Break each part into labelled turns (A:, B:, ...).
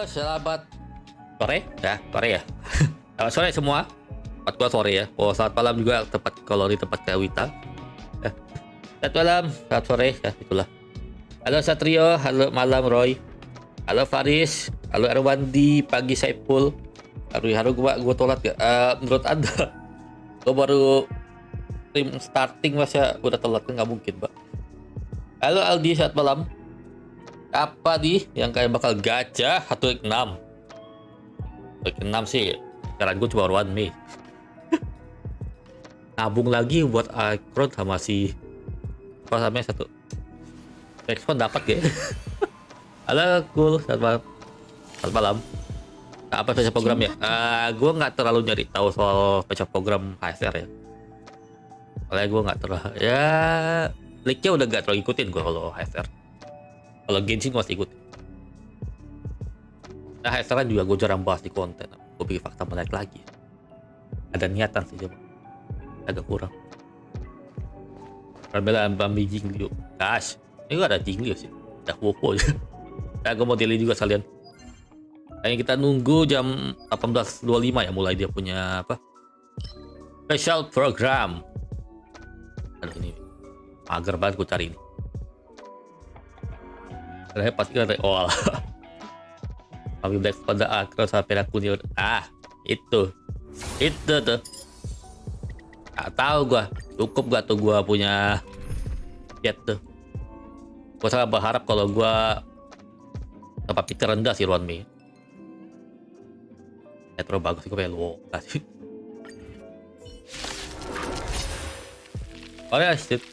A: Halo, selamat sore ya. Selamat sore semua. Tempat gua sore ya. Oh, selamat malam juga tepat kalau di tempat Kawita. Selamat malam, selamat sore ya, itulah. Halo Satrio, halo malam Roy. Halo Faris, halo Erwandi, pagi Saiful. Haru gua tolat gak? Menurut Anda, gua baru tim starting masa udah telat, kan nggak mungkin, Pak. Halo Aldi, selamat malam. Apa nih yang kayak bakal gacha 1x6? 1x6 sih, sekarang gue cuma 1 Mei. Nabung lagi buat Akron sama si apa namanya satu. Exxon dapat ya. Halo cool, selamat malam. Selamat malam. Apa baca program ya? Gue nggak terlalu nyari tahu soal baca program HSR ya. Soalnya gue nggak terlalu ya, leaknya udah nggak terlalu ikutin gue kalau HSR. Kalau Genshin masih ikut. Nah, HSR juga gue jarang bahas di konten. Gue bikin fakta menarik lagi. Ada niatan sih coba. Agak kurang. Perbedaan Bambi Jingliu. Gosh, ini gak ada Jingliu sih. Ada Wopo aja. Nah, gue mau delete juga sekalian. Kayaknya kita nunggu jam 18.25 ya mulai dia punya apa? Special program. Aduh ini mager banget gue cari ini. Pasti kan awal. Kami black pada akro sampai aku nih. Itu tuh. Gak tahu gua cukup gak tuh gua punya jet tuh. Gua sangat berharap kalau gua dapat pikir rendah sih Ruan Mei. Ya terlalu bagus sih, gue pengen lu kasih. Oh ya shit.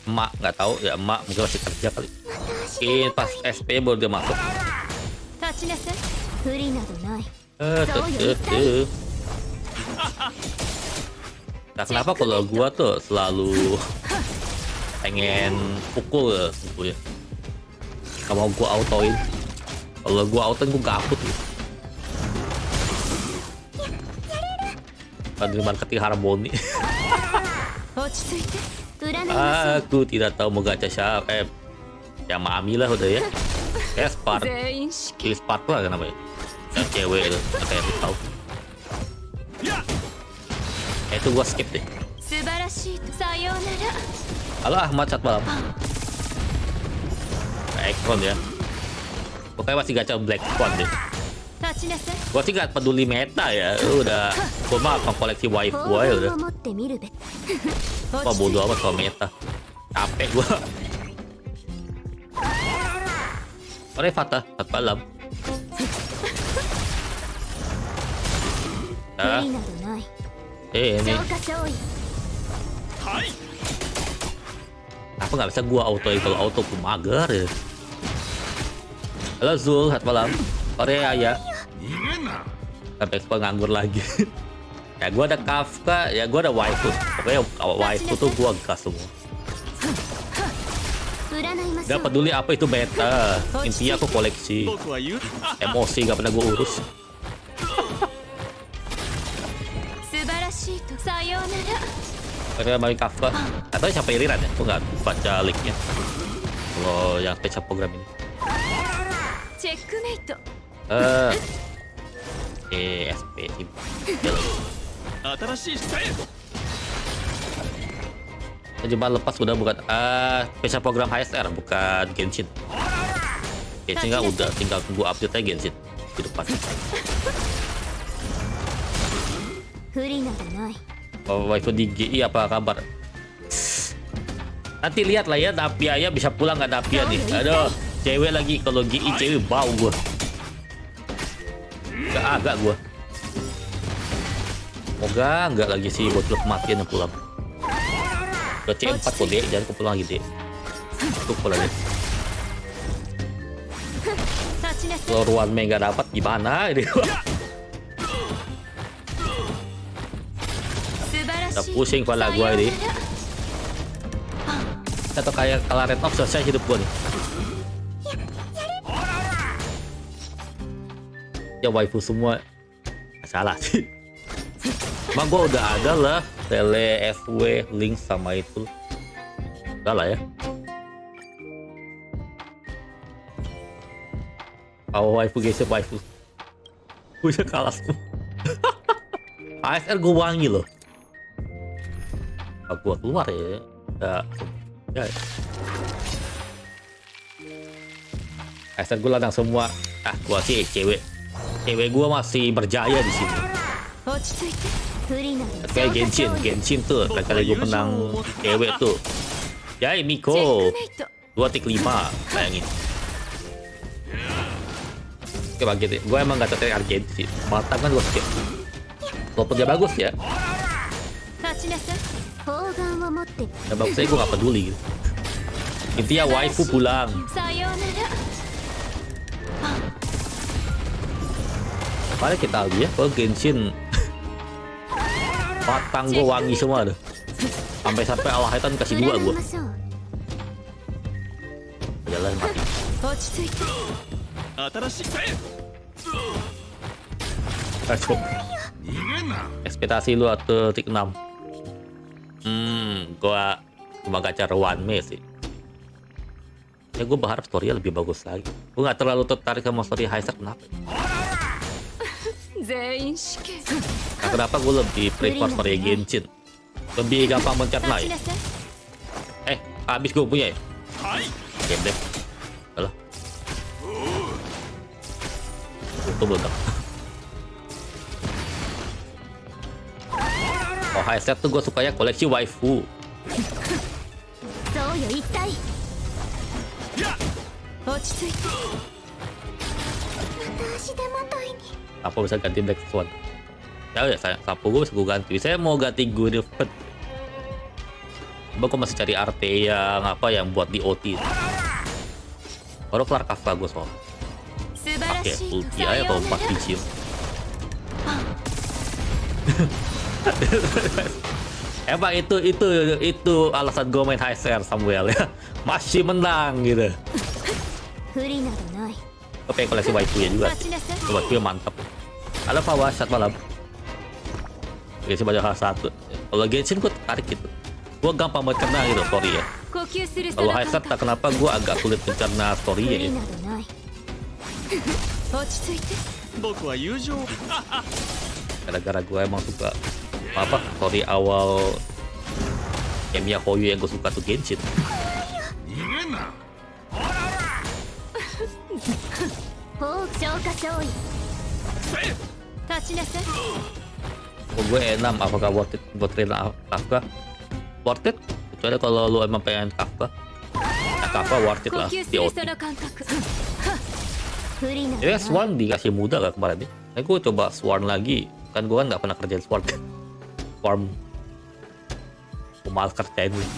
A: Emak nggak tahu ya, emak mungkin masih kerja kali. Pas SP baru dia masuk. Nah, kenapa kalau gua tuh selalu pengen pukul gitu ya? Gak mau gua autoin. Kalau gua autoin gua gabut gitu. Pada marketing harmoni. Aku tidak tahu mau gacha siapa. Ya mami lah udah ya. Kayak Spark. Pilih Spark lah kan namanya. Yang cewek itu. Kayak aku tahu. Itu gua skip deh. Halo Ahmad, selamat malam. Ekron ya. Pokoknya masih gacha Black Swan deh. Gua sih gak peduli meta ya. Udah. Gua mah koleksi waifu aja udah. Gua bodo amat soal meta. Capek gua. Ore Fatah, selamat malam. Ini. Apa nggak bisa gua auto kalau auto ku mager ya. Halo Zul, selamat malam. Ore Ayah. Sampai penganggur lagi. Ya gua ada Kafka, ya gua ada waifu. Pokoknya waifu tuh gua gas semua. Gak peduli apa itu beta, intinya aku koleksi. Emosi gak pernah gue urus. Karena main Kafka atau siapa iriran ya? Aku gak baca linknya. Kalau yang baca program ini. SP tim. Cuma lepas udah bukan special program HSR bukan Genshin. Genshin kan udah tinggal tunggu update aja Genshin di depan. Waifu di GI apa kabar? Nanti lihat lah ya, Napia ya bisa pulang nggak Napia nih. Aduh, cewek lagi kalau GI cewek bau gua. Agak gua. Moga nggak lagi sih buat klub kematian yang pulang. Udah C4 kok dek, jangan kepulang lagi dek. Cukup lagi. Kalau Ruan Mei nggak dapat gimana ini? Udah pusing kepala gua ini. Atau kayak kalau Red Off selesai hidup gua nih. Ya waifu semua salah sih. Emang gua udah ada lah tele FW link sama itu. Udah lah ya. waifu guys, waifu. Udah kalah semua. HSR gue wangi loh. Gua keluar ya. Ya. HSR gue ladang semua. Gua sih cewek gue masih berjaya di sini. Kayak Genshin tuh, kali gue menang cewek tuh. Yai Miko 2.5, bayangin. Oke bagian deh, gue emang gak tertarik Argentina sih. Batam kan gue skip. Walaupun dia bagus ya. Ya bagus aja gue gak peduli gitu. Intinya waifu pulang. Paling kita lihat ya, kalau Genshin batang gue wangi semua tuh. Sampai Alahaitan kasih 2 gue. Jalan mati. Ekspektasi lu 1.6. Gua cuma gacha one me sih. Ya gue berharap story-nya lebih bagus lagi. Gue gak terlalu tertarik sama story HSR, kenapa? Nah, kenapa gue lebih prefer story Genshin? Lebih gampang mencerna ya. Habis gue punya ya. Game deh. Alah. Itu meledak. Oh HSR tuh gue sukanya koleksi waifu. Apa bisa ganti Black Swan? Ya saya sapu gue bisa gue ganti. Saya mau ganti Gunifed. Coba gue masih cari arte yang apa yang buat di OT. Baru kelar kafka gue soal. Pakai ulti aja kalau 4 biji. Emang itu alasan gue main HSR Samuel ya. Masih menang gitu. Gue pengen koleksi waifu ya juga. Waifu mantap. Halo Fawas, selamat malam. Genshin banyak hal satu. Kalau Genshin gue tertarik gitu. Gue gampang mencerna gitu story ya. Kalau HSR tak kenapa gue agak sulit mencerna story ya. Gara-gara gue emang suka apa story awal Emiya Hoyu yang gue suka tuh Genshin. Gue enam, apakah worth it buat trainer Kafka? Worth it? Kecuali kalau lu emang pengen Kafka. Nah, Kafka worth it lah di OT. Ya Swan dikasih muda gak kemarin nih? Nah, gue coba Swan lagi. Kan gue kan gak pernah kerjain Swan. Farm males kerjain nih.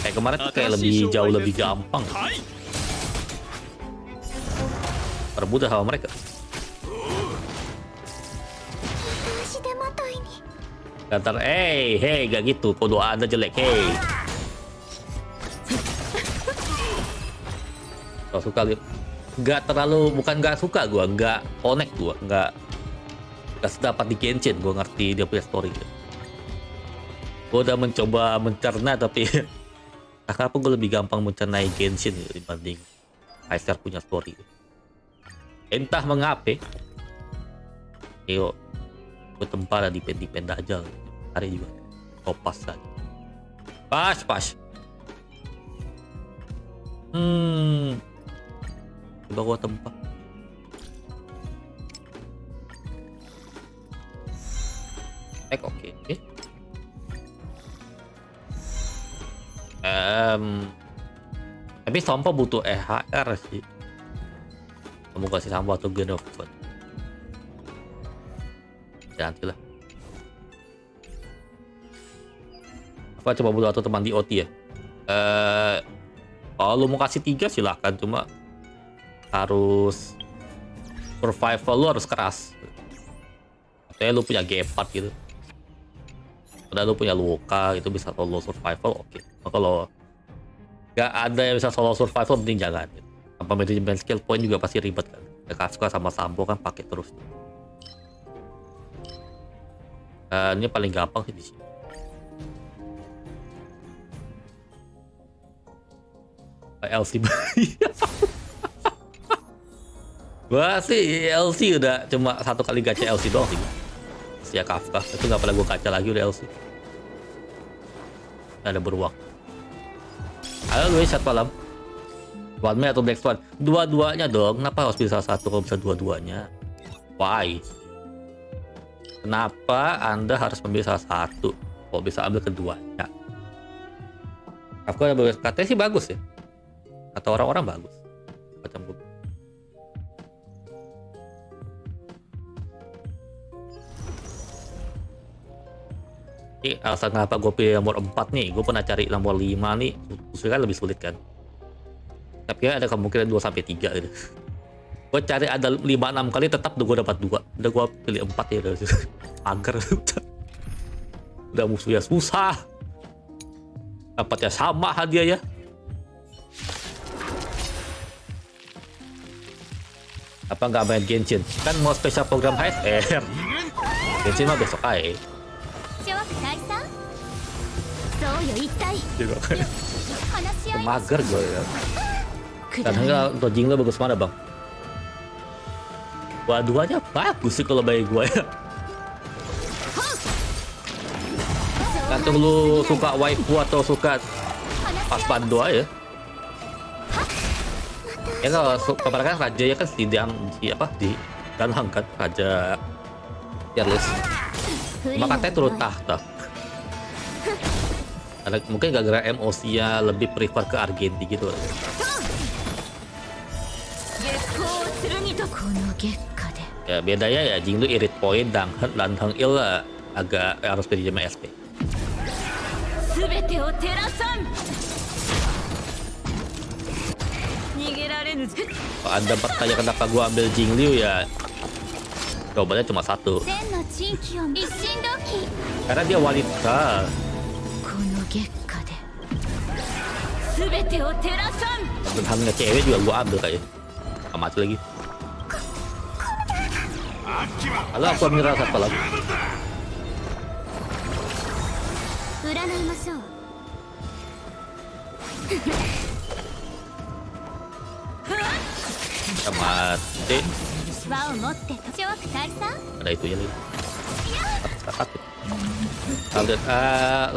A: Kayak kemarin tuh kayak jauh lebih gampang. Termudah sama mereka. Ntar, hey, gak gitu. Kok doa Anda jelek, hey. Gak suka lihat. Gak terlalu, bukan gak suka gue, gak connect gue, gak sedapat di Genshin. Gue ngerti dia punya story. Gue udah mencoba mencerna, tapi kenapa gue lebih gampang mencernai Genshin dibanding HSR punya story. Entah mengapa. Yo, gue tempar dipend aja. Hari juga kopas lagi. Pas. Coba gue tempat. Oke. Tapi sampah butuh EHR sih. Kamu kasih sampah atau Genofon. Ya nantilah. Apa coba butuh atau teman di OT ya? Kalau lu mau kasih 3 silahkan, cuma harus survival lu harus keras. Katanya lu punya G4 gitu. Udah lu punya Luka itu bisa solo survival, oke. Nah, kalau nggak ada yang bisa solo survival mending jangan. Apa manajemen skill point juga pasti ribet kan. Kasuka sama Sampo kan pakai terus. Ini paling gampang sih di sini. LC Gua sih LC udah cuma satu kali gacha LC doang sih. Sia Kafka itu nggak pernah gua gacha lagi udah LC. Ada beruang. Halo guys, selamat malam. One May atau Black Swan? Dua-duanya dong. Kenapa harus bisa satu kalau bisa dua-duanya? Why? Kenapa Anda harus memilih salah satu? Kalau bisa ambil keduanya. Kafka katanya sih bagus ya. Atau orang-orang bagus. Macam gue. Ini alasan kenapa gue pilih nomor 4 nih. Gue pernah cari nomor 5 nih. Usulnya kan lebih sulit kan. Tapi ada kemungkinan 2-3 gitu. Gue cari ada 5-6 kali tetap gue dapat 2. Udah gue pilih 4 ya. Agar udah musuhnya susah. Dapatnya sama hadiahnya. Apa nggak main Genshin? Kan mau spesial program HSR. Genshin mah besok aja. Mager gue ya. Karena untuk Jinglo bagus mana bang? Dua-duanya bagus sih kalau bagi gue ya. Gantung lu suka waifu atau suka pas bando aja. Ya kalau kemarin kan raja ya kan di Danhang kan raja Charles. Maka katanya turun tahta. Mungkin gara-gara emosi-nya lebih prefer ke Argenti gitu. Ya bedanya ya Jinglu irit point dan Hang Il agak harus pinjam SP. Kalau Anda bertanya kenapa gua ambil Jinglu ya jawabannya cuma satu. Karena dia wanita. Bentuknya cewek juga gua ambil kayaknya. Amat lagi. Halo, aku ambil satu lagi. Kita mati. Ada itu ya lagi. Kita lihat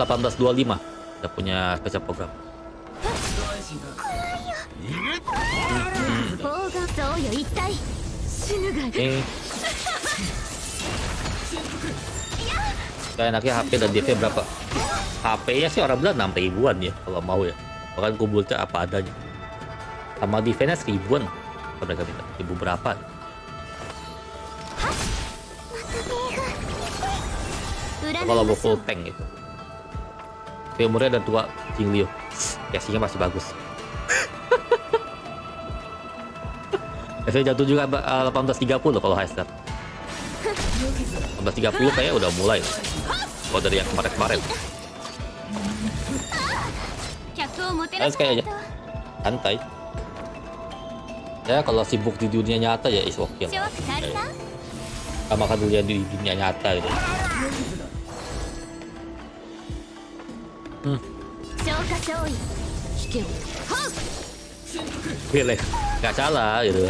A: 1825. Kita punya spesial program. Ini kayak enaknya HP dan DP berapa? HP-nya sih orang bilang 6 ribuan ya kalau mau ya. Bahkan kumpulnya apa adanya. Sama defense-nya 1000-an. Mereka minta 1000 berapa? Kalau mau full tank gitu. Umurnya ada 2 Jingliu. Casingnya masih bagus. Biasanya jatuh juga 1830 kalau HSR. 1830 kayaknya udah mulai. Kalau dari yang kemarin-kemarin. Terus kayaknya santai. Ya kalau sibuk di dunia nyata ya is okay lah. Sama kan dulu di dunia nyata gitu. Pilih, nggak salah gitu.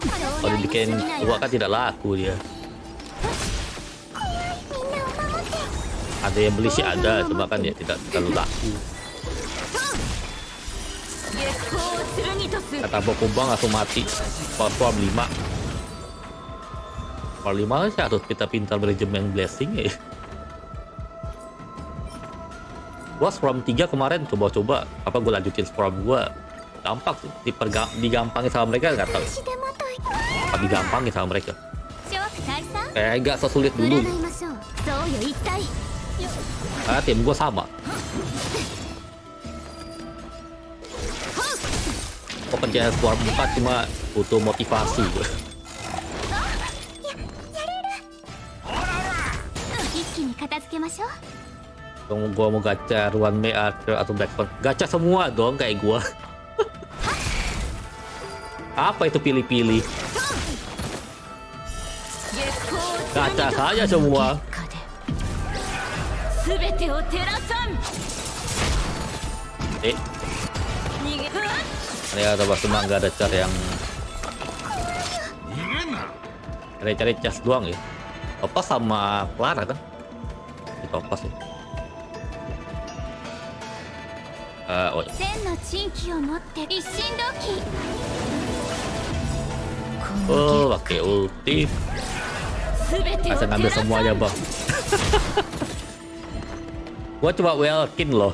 A: Kalau dibikin tua kan tidak laku dia. Ada yang beli sih ada, cuma kan ya tidak terlalu laku. Kata Bokubang langsung mati. Form 5. Form 5 sih harus kita pintar manajemen blessing ya. Gua Storm 3 kemarin coba-coba apa gue lanjutin Storm gua gampang sih digampangin sama mereka nggak tahu apa digampangin sama mereka kayak nggak sesulit dulu karena tim gua sama kok pencahayaan Storm 4 cuma butuh motivasi gua. Gua mau gacha One May atau Blackstone. Gacha semua dong kayak gua. Apa itu pilih-pilih? Gacha saja semua. Ternyata pas cuma nggak ada cara yang cari-cari chest doang ya. Topas sama Clara kan? Di Topas ya. Oh ya. Oh, pakai ulti. Masa ngambil semuanya bang. Gua coba Welkin loh.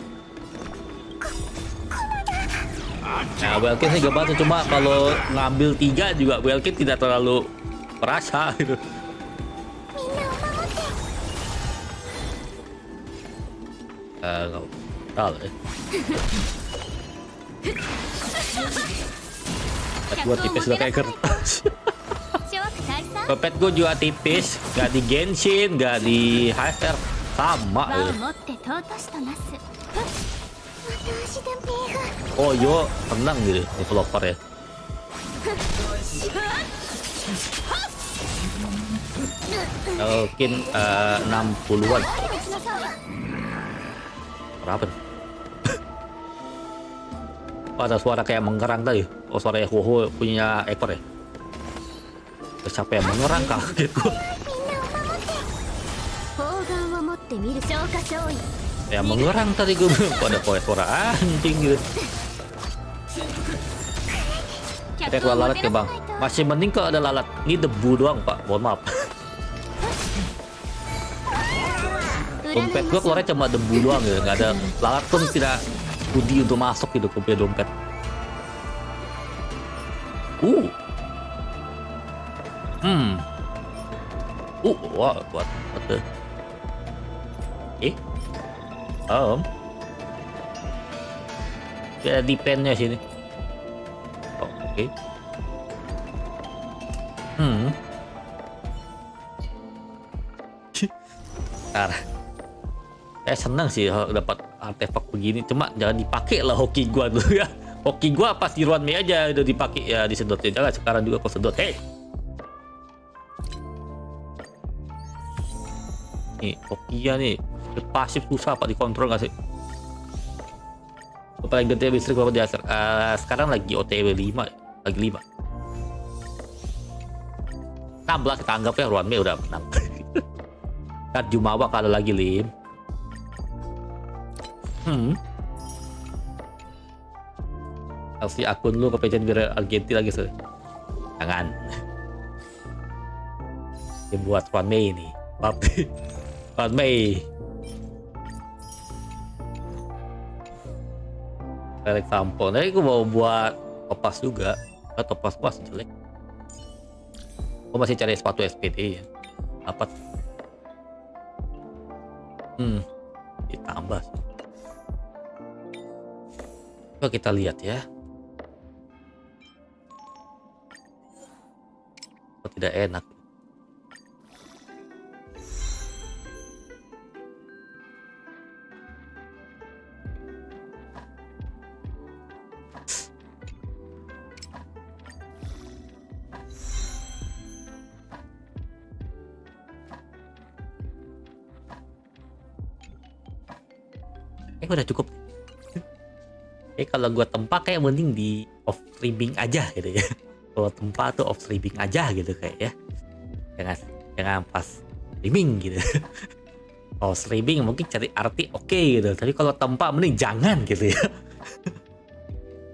A: Nah, Welkin sih gak bantu, cuma kalau ngambil 3 juga Welkin tidak terlalu perasa gitu. Nggak tahu ya. Pet gua tipis udah kayak kertas. Pet gua juga tipis, nggak di Genshin, nggak di HSR, sama ya. Oh yo, tenang gitu developer ya. Mungkin 60-an. Berapa nih? Oh, ada suara kayak mengerang tadi. Oh, suara Hoho punya ekor ya. Siapa yang mengerang, kaget gua. Ya mengerang tadi gue bilang. Kok ada suara anjing gitu. Ada keluar lalat ya bang. Masih mending kalau ada lalat. Ini debu doang pak, mohon maaf. Dompet gue keluarnya cuma debu doang gitu. Nggak ada lalat pun, tidak budi untuk masuk gitu ke punya dompet. Wah, buat apa? Ada dependnya sini. Oh, oke. Ntar. Saya senang sih dapat artefak begini, cuma jangan dipakai lah hoki gua dulu ya. Hoki gua pas di Ruan Mei aja udah dipakai ya, disedotnya jangan sekarang juga kau sedot. Hey. Nih, hokinya nih pasif susah pak dikontrol nggak sih? Paling gede listrik berapa di ASR? Sekarang lagi OTW 5, lagi 5. 16 kita anggap ya, Ruan Mei udah menang. Kan Jumawa kalau lagi lim. Kasih akun lu ke PCN biar Argentina lagi sih. Jangan. Dia buat Ruan Mei ini. Ruan Mei. Tarik tampon. Tadi gue mau buat topas juga. Topas pas jelek. Gue masih cari sepatu SPD ya. Dapat. Ditambah sih. Coba kita lihat ya. Kok tidak enak. Udah cukup. Kalau gua tempa kayak mending di off streaming aja gitu ya. Kalau tempa tuh off streaming aja gitu kayak ya. Jangan pas streaming gitu. Kalau streaming mungkin cari arti oke gitu. Tapi kalau tempa mending jangan gitu ya.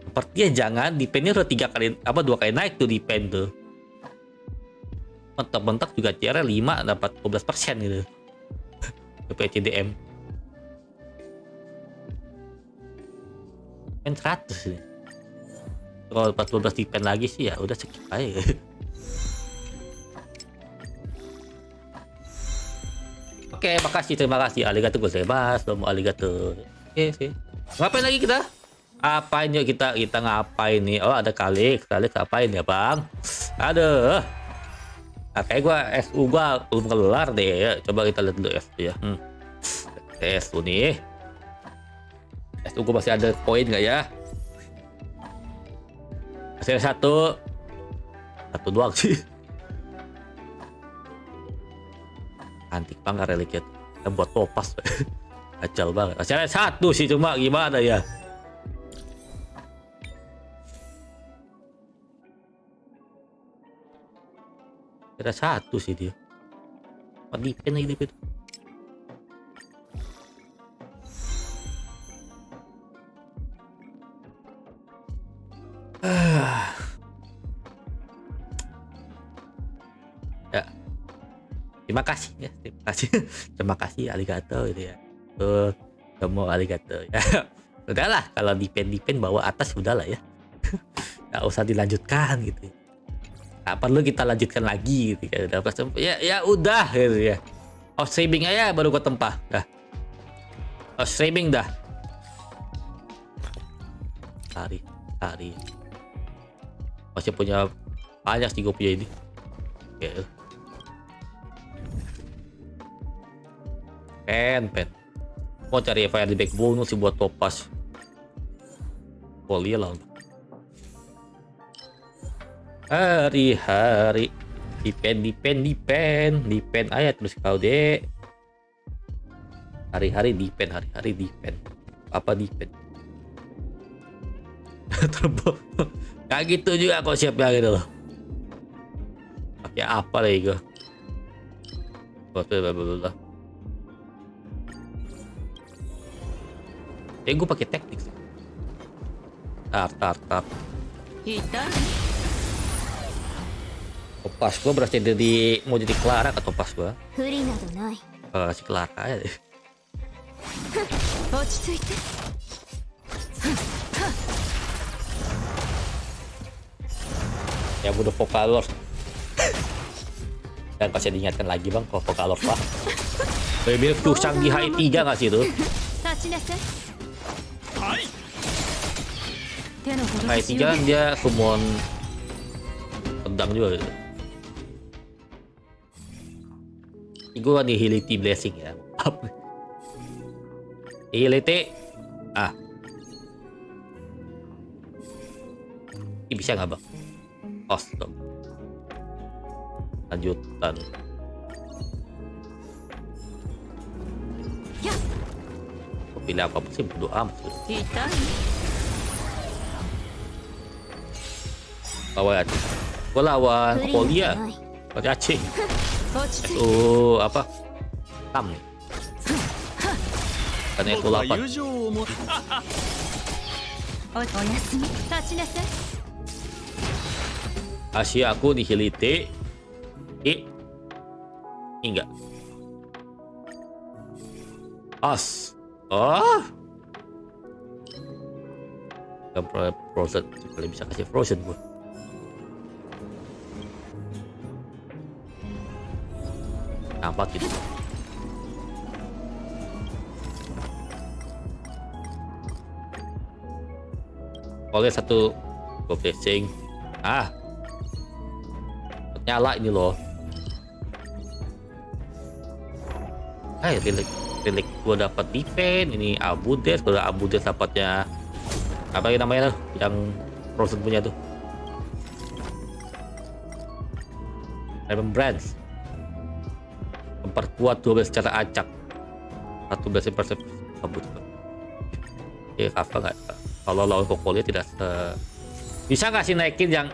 A: Sepertinya jangan. Dependnya udah 2 kali naik tuh depend tuh. Mentok-mentok juga CR 5 dapat 12% gitu. PCDM. 100 nih. Kalau 14 depend lagi sih ya udah skip aja. Oke, terima kasih. Arigatou gozaimasu. Domo arigatou. Oke sih. Ngapain lagi kita? Apain yuk kita ngapain nih? Oh, ada kali ngapain ya, Bang? Aduh. Nah, kayak gua SU gua belum kelar deh ya. Coba kita lihat dulu SU ya. SU nih. Tunggu masih ada poin nggak ya? Masih ada satu doang sih. Antik banget reliknya. Kita buat topas. Kacau banget. Masih ada 1 sih, cuma gimana ya? Kira satu sih dia. Oh, dipen lagi dipen. Ya. Terima kasih ya, terima kasih. Terima kasih arigato gitu ya. Kamu arigato ya. Udahlah, kalau dipen bawa atas udahlah ya. Nggak usah dilanjutkan gitu. Nggak perlu kita lanjutkan lagi gitu ya. Ya udah gitu ya. House streaming aja baru ke tempat dah. House streaming dah. Hari masih punya banyak sih gue punya ini. Oke. Pen mau cari file di back bonus sih buat topas. Boleh lah. Hari-hari dipen aja terus kau deh. Hari-hari dipen apa dipen. Terbang kayak gitu juga kok siapnya gitu loh. Pakai apa lagi gue? Blablabla. Gue pakai teknik sih. Tar. Topas gue berarti mau jadi Clara ke topas gue. Si Clara aja deh. Ya udah Vokalor. Dan kasih diingatkan lagi bang kalau Vokalor pak. Mirip tuh Canggih H3 nggak sih itu? H3 kan dia summon pedang juga gitu. Gue di Hility Blessing ya. Hility. Ini bisa nggak bang? Custom lanjutan. Gue pilih apa sih bodo amat. Gue lawan Polia pakai acing. Apa tam nih karena itu 8 Asia aku di Hilite. Enggak. Frozen. Kali bisa kasih Frozen gue. Nampak gitu. Oleh satu gue blessing. Nyala ini loh. Relik gue dapat dipen. Ini Abu Des. Gue Abu Des dapatnya apa namanya tuh yang Frozen punya tuh. Remembrance. Memperkuat 12 secara acak. 14% kabut. Apa nggak? Kalau lawan Kokolia tidak bisa nggak sih naikin yang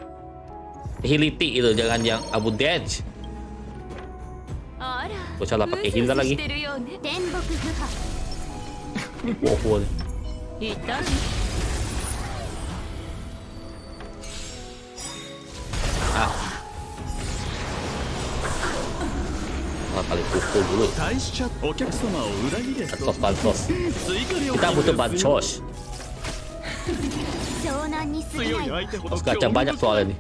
A: Hility itu, jangan yang Abu Dej. Gue salah pakai healer lagi. Wow. Kali pukul dulu. Bansos. Kita butuh bansos. Harus gacha banyak soalnya nih.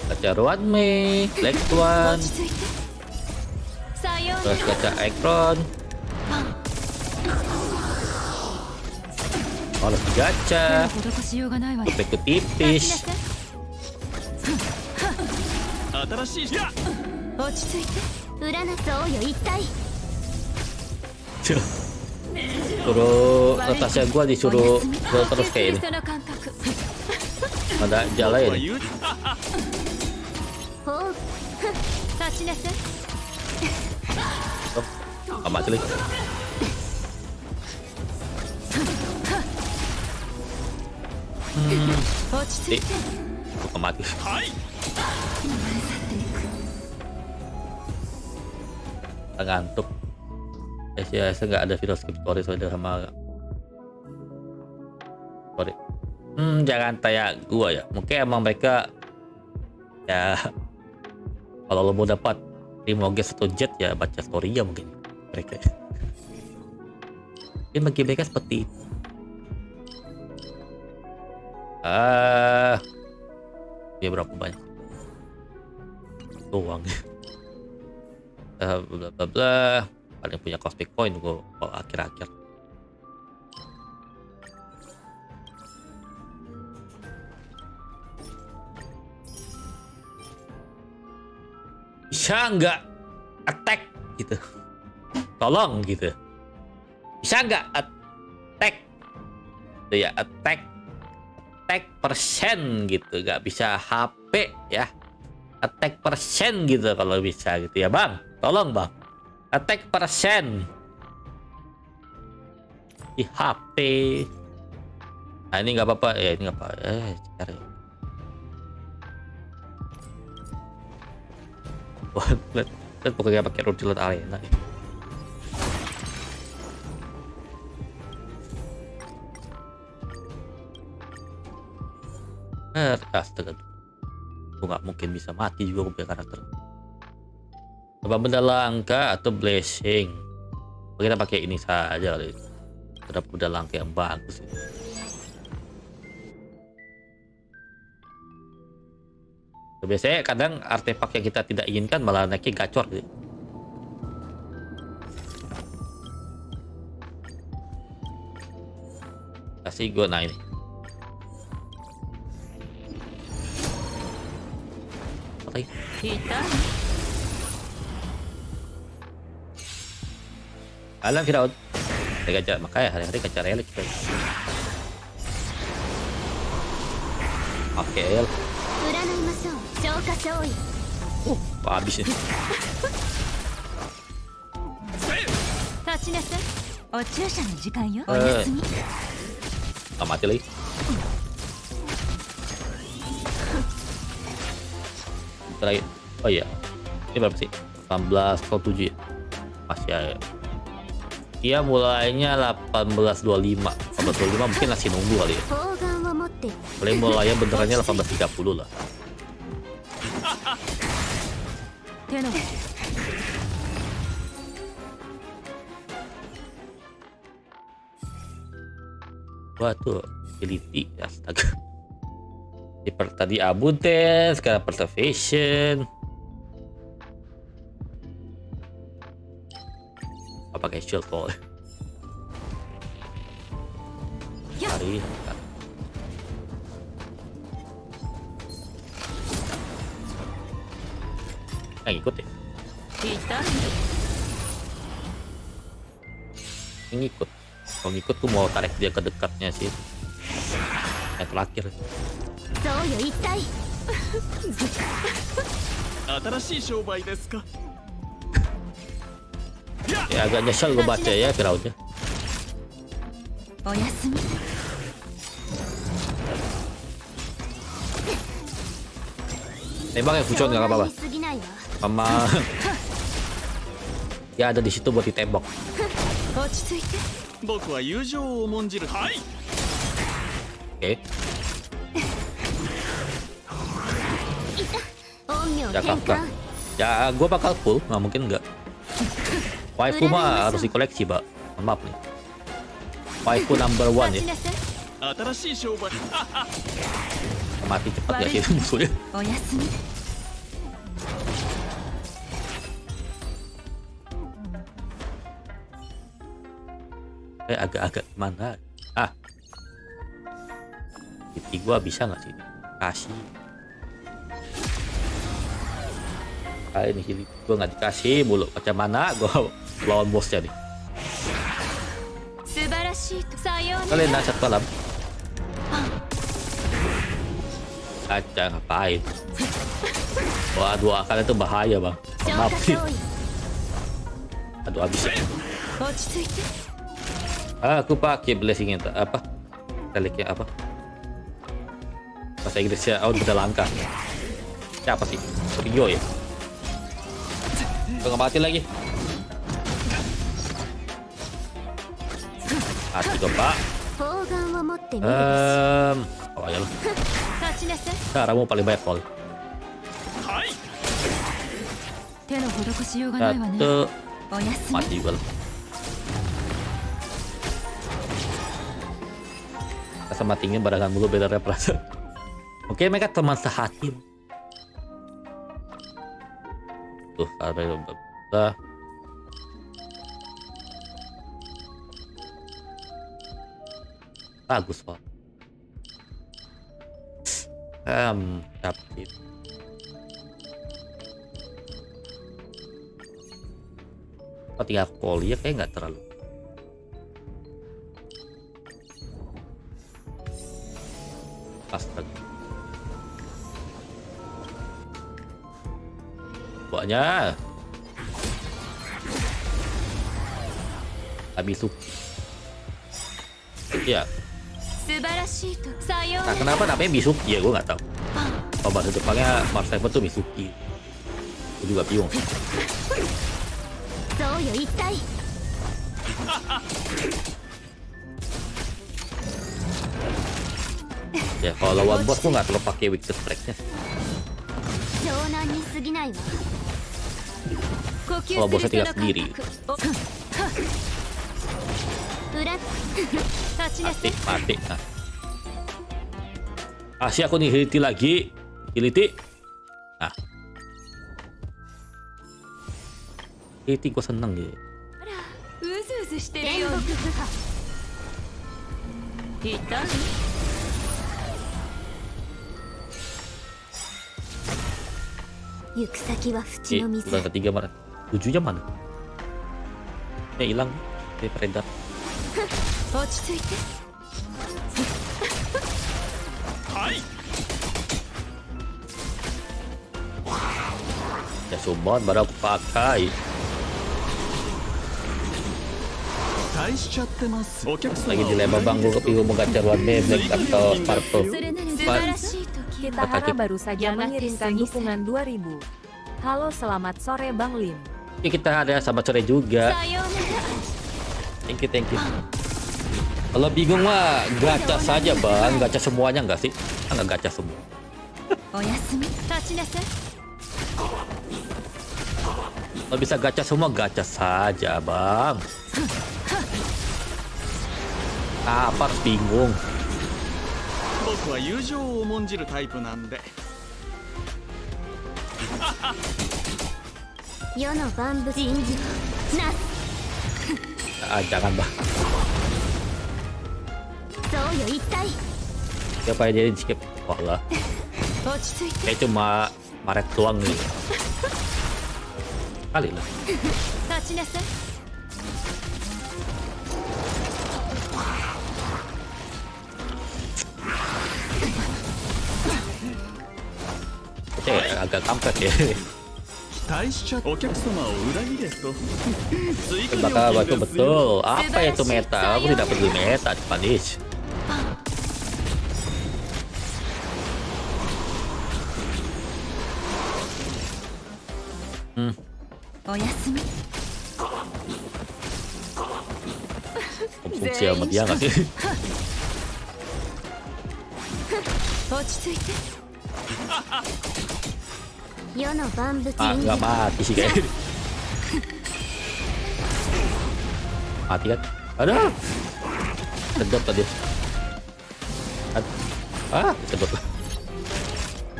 A: Gacha Ruanme, Black Swan. Terus gacha Ekron. Harus gacha. Ikut tipis. Suruh Natasha gua disuruh terus kayak ini. Ada jalan ya nih. Amat kali. bukan mati. Ngantuk. Saya nggak ada video story soalnya sama. Sorry. Jangan tanya gua ya. Mungkin emang mereka ya kalau lo mau dapat Primogeddon atau Jet ya baca story ya mungkin mereka. Mungkin bagi mereka seperti itu. Dia berapa banyak? Doang. Bla bla bla. Paling punya cosmic coin gua akhir-akhir. Bisa nggak attack gitu? Tolong gitu. Bisa nggak attack? Itu ya attack persen gitu. Nggak bisa HP ya. Attack persen gitu kalau bisa gitu ya bang. Tolong bang. Attack persen di HP. Nah ini nggak apa-apa ya, ini nggak apa. Cari. Wah, lihat pokoknya pakai rotilat arena. Astaga, gue nggak mungkin bisa mati juga gue punya karakter. Coba benda langka atau blessing. Kita pakai ini saja kali. Ada benda langka yang bagus. Biasanya kadang artefak yang kita tidak inginkan malah naiknya gacor gitu. Kasih gue nah ini. Pakai. Alam Firaun. Gajah makanya hari-hari gajah relik. Oke. Habis ini. Mati lagi. Terakhir. Oh iya. Ini berapa sih? 1807 ya. Masih ya. Dia mulainya 1825. 1825 mungkin masih nunggu kali ya. Paling mulainya benerannya 1830 lah. Wah tuh ability, astaga. Tadi abundance, sekarang preservation. Apa pakai shield wall? Hari. Ikut ya. Ngikut. Kalau ngikut tuh mau tarik dia ke dekatnya sih. Yang terakhir. Ya agak nyesel gue baca ya Firaunnya. Tembak ya Fuchon nggak apa-apa. Sama ya ada di situ buat ditembak. Oke. Jakarta. Ya, gue bakal full, nggak mungkin nggak. Waifu mah harus dikoleksi, Mbak. Maaf nih. Waifu number 1 ya. Mati cepat gak sih musuhnya? Agak-agak mana? Titik gua bisa nggak sih? Kasih. Ini sih gua nggak dikasih mulu. Macam mana gua lawan bosnya nih? Kalian dah satu malam. Kaca ngapain? Wah, 2 akal itu bahaya bang. Maaf sih. Aduh habis ya. Aku pakai blessing apa? Reliknya apa? Pas bahasa Inggrisnya beda langkah. Siapa sih? Rio ya? Udah nggak mati lagi. Mati dong Pak. Oh ya lo. Caramu paling banyak Pol. Satu. Mati juga lo. Sama tinggi barangan mulu beda perasaan. Oke, mereka teman sehati. Tuh, ada bagus Pak. Tapi tinggal poli ya kayak nggak terlalu. Astaga. Banyak. Habis itu. Iya. Nah, kenapa namanya Misuki ya? Gue nggak tahu. Oh, bahasa Jepangnya Mars Seven tuh Misuki. Gue juga bingung. Ya, kalau lawan bos gue nggak perlu pakai weakness strike-nya. Kalau bosnya tinggal sendiri. Mati. Nah. Kasih aku nih hiliti lagi. Hiliti. Nah. Hiliti gue seneng ya. Udah ketiga mana? 7-nya mana? Hilang. Dia peredar. Ya summon baru aku pakai. Lagi dilema bang, gue kepingin mau gacha ruan black atau Sparto.
B: Kita Hara baru saja mengirimkan dukungan 2000. Halo, selamat sore Bang Lim.
A: Oke, kita ada sama sore juga. Thank you. Kalau bingung mah gacha saja bang, gacha semuanya nggak sih? Nggak gacha semua. Kalau bisa gacha semua, gacha saja bang. Apa bingung? Jangan bang. Siapa yang jadi skip? Wah lah. Kayak cuma Maret doang nih. Kali lah. Agak kampret ya. Betul. Apa itu meta? Aku tidak peduli meta, Spanish. Fungsi sama dia nggak sih? Nggak mati sih kayaknya. Mati kan? Ada. Sedot tadi. Sedot.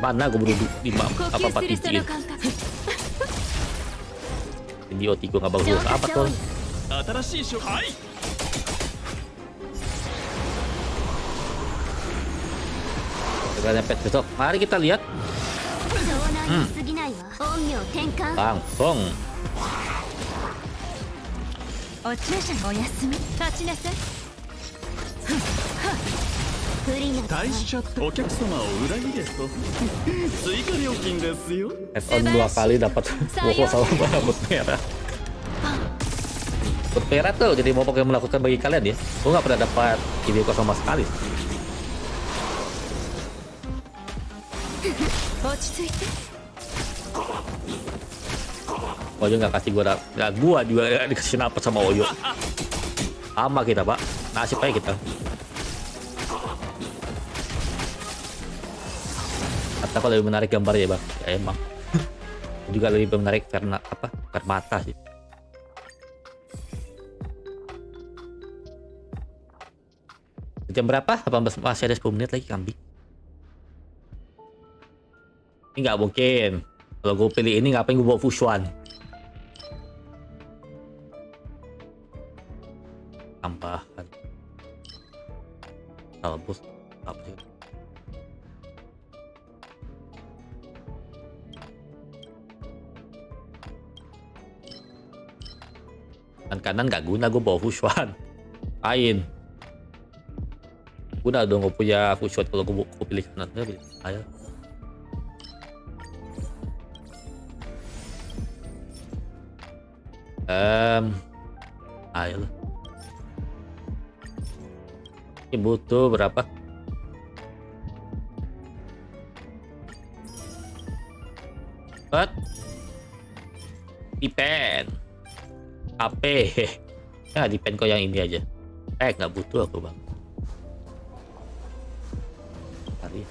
A: Mana gue baru 4 biji. Video 3 nggak bagus. Apa tuh? Kita nyampe besok. Mari kita lihat. Langsung. Add-on 2 kali dapat buku sama rambut merah. Rambut merah tuh jadi mau pakai melakukan bagi kalian ya. Gue nggak pernah dapat video kok sama sekali. Oyo nggak kasih gua, nggak gua juga dikasih apa sama Oyo. Sama kita pak, nasib aja kita. Atau lebih menarik gambar ya bang, ya emang. Juga lebih menarik karena apa? Karena mata sih. Jam berapa? 18, masih ada 10 menit lagi kambing. Ini nggak mungkin. Kalau gue pilih ini ngapain gue bawa Fushuan? Tambahan. Talbus apa sih? Kanan nggak guna gue bawa Fushuan. Lain. Guna dong gue punya Fushuan kalau gue pilih kanan. Pilih ayo. Ayo lah. Ini butuh berapa? What? Depend. HP. Ya depend kok yang ini aja. Nggak butuh aku bang. Hari.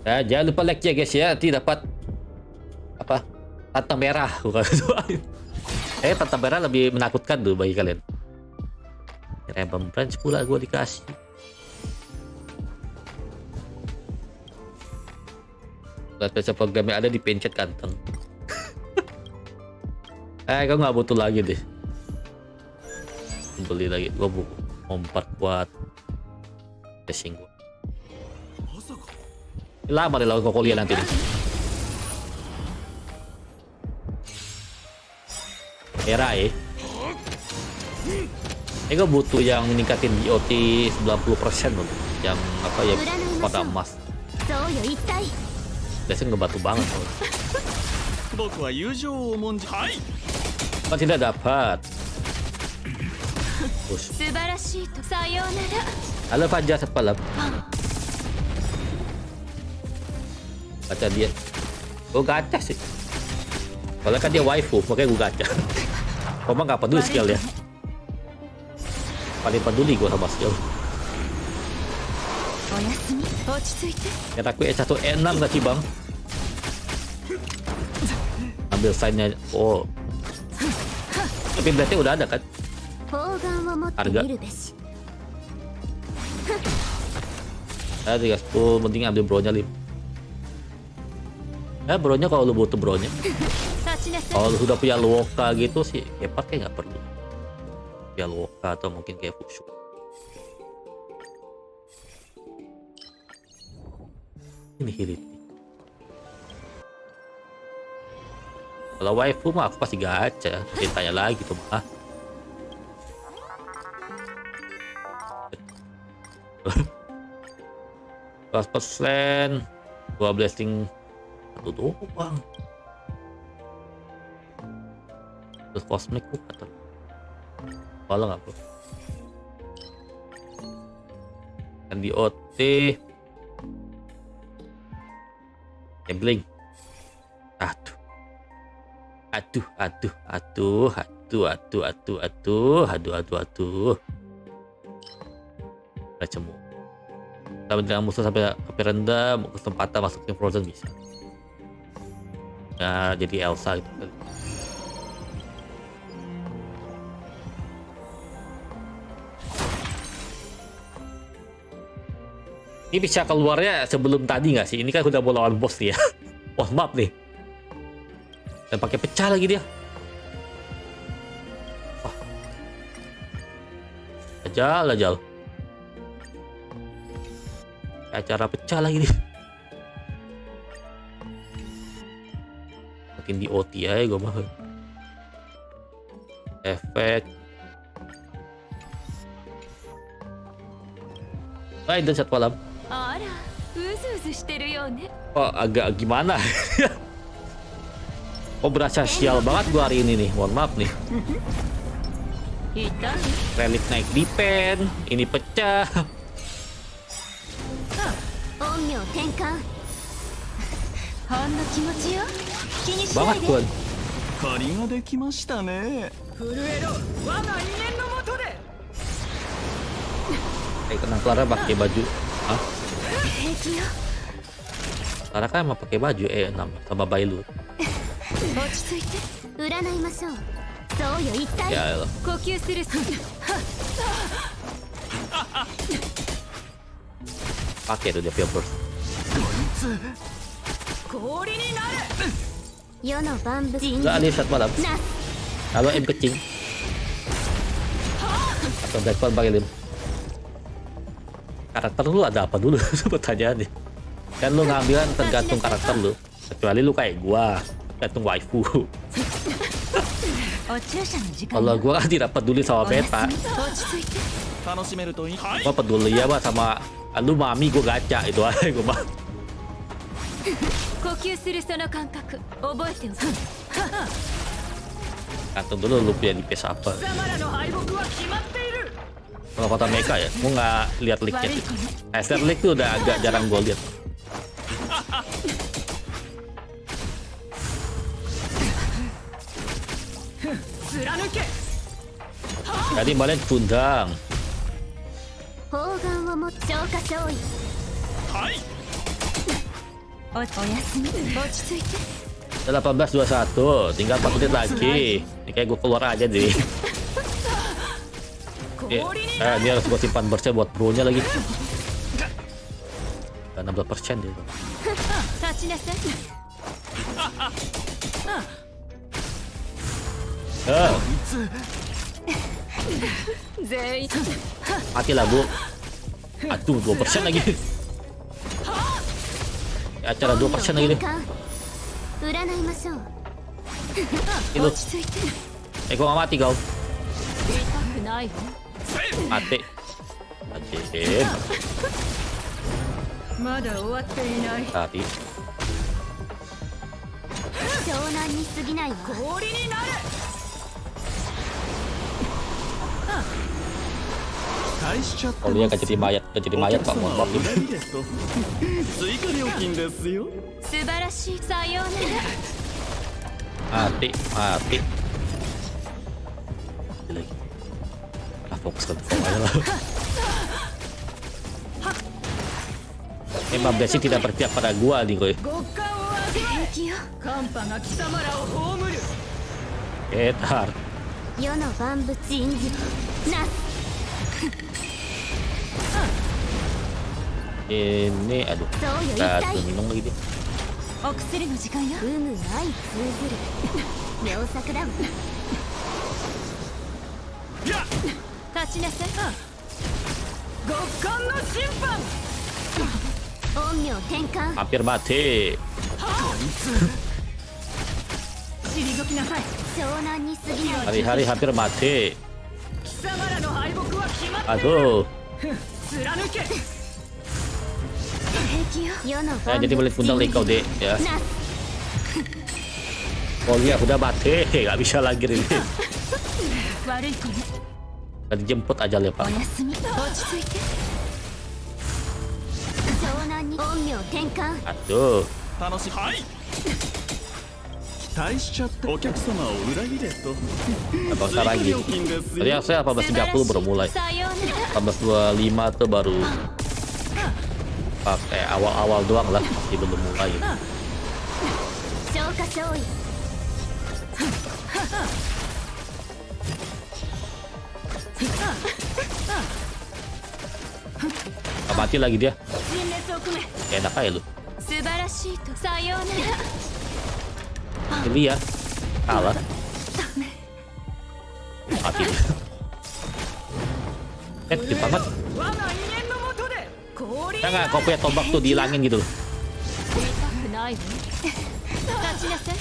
A: Ya, jangan lupa like ya guys ya. Nanti dapat apa? Tata merah. Tata merah lebih menakutkan tuh bagi kalian. Random branch pula gue dikasih. Lihat baca programnya ada di pencet kantong. Kau nggak butuh lagi deh. Beli lagi. Gue mau memperkuat casing gue. Lama deh lawan kokolia nanti nih. Merah ya. Gue butuh yang meningkatin DOT 90% loh. Yang apa ya pada emas. Biasanya ngebatu banget loh. Kan tidak dapat. Halo Fajar sepalam. Baca dia. Gue gacha sih. Soalnya kan dia waifu, makanya gue gacha. Koma nggak peduli skill ya. Paling peduli gue sama skill. Ya aku E1 E6 gak sih bang? Ambil sign-nya. Oh. Tapi berarti udah ada kan? Harga. Saya 30, penting ambil bro-nya 5. Bro-nya kalau lu butuh bro-nya. Kalau lu sudah punya Luoka gitu sih, ya pakai nggak perlu. Ya Luoka atau mungkin kayak Fushu. Ini hirit. Kalau waifu mah aku pasti gacha. Tanya lagi tuh mah. %, 2 blessing, 1 doang. Terus cosmic atau kalau nggak bro. Dan di OT gambling. Aduh. Cemu. Tapi dengan musuh sampai rendah, kesempatan masuk tim Frozen bisa. Nah, jadi Elsa itu. Ini bisa keluarnya sebelum tadi nggak sih? Ini kan udah mau lawan bos nih ya. Wah, maaf nih. Dan pakai pecah lagi dia. Wah. Ajal. Acara pecah lagi nih. Makin di OT aja gue mah. Efek. Lain dan satu malam. Oh, agak gimana? Oh, berasa sial banget gua hari ini nih. Mohon maaf nih. Relik naik di pen, ini pecah.
C: 陰陽転換ほんの気持ちよ気にしな
A: Banget
C: いで
A: Tuan.
D: 借りができましたね。
A: Kenang Clara pakai baju. Hah?
C: 平気よ
A: Clara kan emang pakai baju E6 sama Bailu.
C: 落ち着いて占いましょうそうよ一体
A: Ya elah.
C: 呼吸する
A: Pakai tuh dia pure burst.
C: 世の万物人
A: Enggak ada shot malam.
C: な
A: Kalau M kecing. Atau Blackball pakai lim. Karakter lu ada apa dulu? Pertanyaannya. Kan lu ngambilan tergantung karakter lu. Kecuali lu kayak gua, gantung waifu.
C: お注射の時間
A: Kalau gua kan tidak peduli sama
C: おやす
A: beta.
C: み落ち着いて
D: 楽しめるといい。
A: Gua peduli ya mah sama lu mami gua gacha itu aja gua mah.
C: 呼吸するその感覚覚えておく
A: Gantung dulu lu punya DPS apa. Kalau kota Meka ya, gua nggak lihat leak-nya sih. HSR leak tuh udah agak jarang gua lihat. Tadi balik tundang.
C: 砲丸を持つ消化勝利おやすみ落ち着いて
A: Udah 18.21, tinggal 4 menit lagi. Ini kayak gue keluar aja deh. Ini harus gue simpan burstnya buat bro-nya lagi. Dan 16% deh.
C: 立ちなさい 全員
A: Mati lah bu. Aduh 2% lagi. Acara 2% lagi deh.
C: 占いましょう
A: Itu.
C: 落ち着いて
A: Gua gak mati kau.
C: 痛くないわ
A: Mati. Mati.
C: まだ終わっていない
A: Tadi.
C: 湘南に過ぎないわ氷になる
A: Kalau dia gak jadi mayat, Pak. Mohon maaf.
D: 追加料金ですよ。
C: 素晴らしいさようなら
A: Mati. Mati. Lagi. Fokus ke depan aja lah. 15 sih tidak berpihak pada gua nih koy.
C: 平気よ
A: Ntar.
C: 世の万物人事な
A: Ini aduh.
C: そうよ一
A: Satu
C: 体
A: minum lagi dia.
C: お薬の時間よ有無相通ずる妙作だわ立ちなさい極寒の審判陰陽転換
A: Hampir mati.
C: 退きなさい湘南に過ぎない
A: Hari-hari hampir mati.
C: 貴様らの敗北は決まって
A: Aduh.
C: 貫け平気よ世の
A: Saya jadi balik bundang nih kau deh ya. Oh iya udah mati, nggak bisa lagi ini.
C: 悪い子ね
A: Tadi jemput aja ya
C: お
A: Pak.
C: やすみ落ち着いて湘南に陰陽転換
A: Aduh.
D: 楽しい。はい。期待しちゃってお客様を裏切れと。
A: Bangsa lagi.
D: 料金です
A: Tadi
D: よ。
A: saya 18.30 baru mulai.
C: さようなら
A: 18.25 tuh baru pakai awal-awal doang lah, masih belum mulai.
C: 消化勝利
A: Nggak mati lagi dia.
C: 陳列を組め
A: Enak aja lu.
C: 素晴らしいとさようなら
A: Ini ya kalah. Mati. Di banget. Saya nggak kau punya tombak tuh dihilangin gitu.
C: 痛くないわ立ちなさい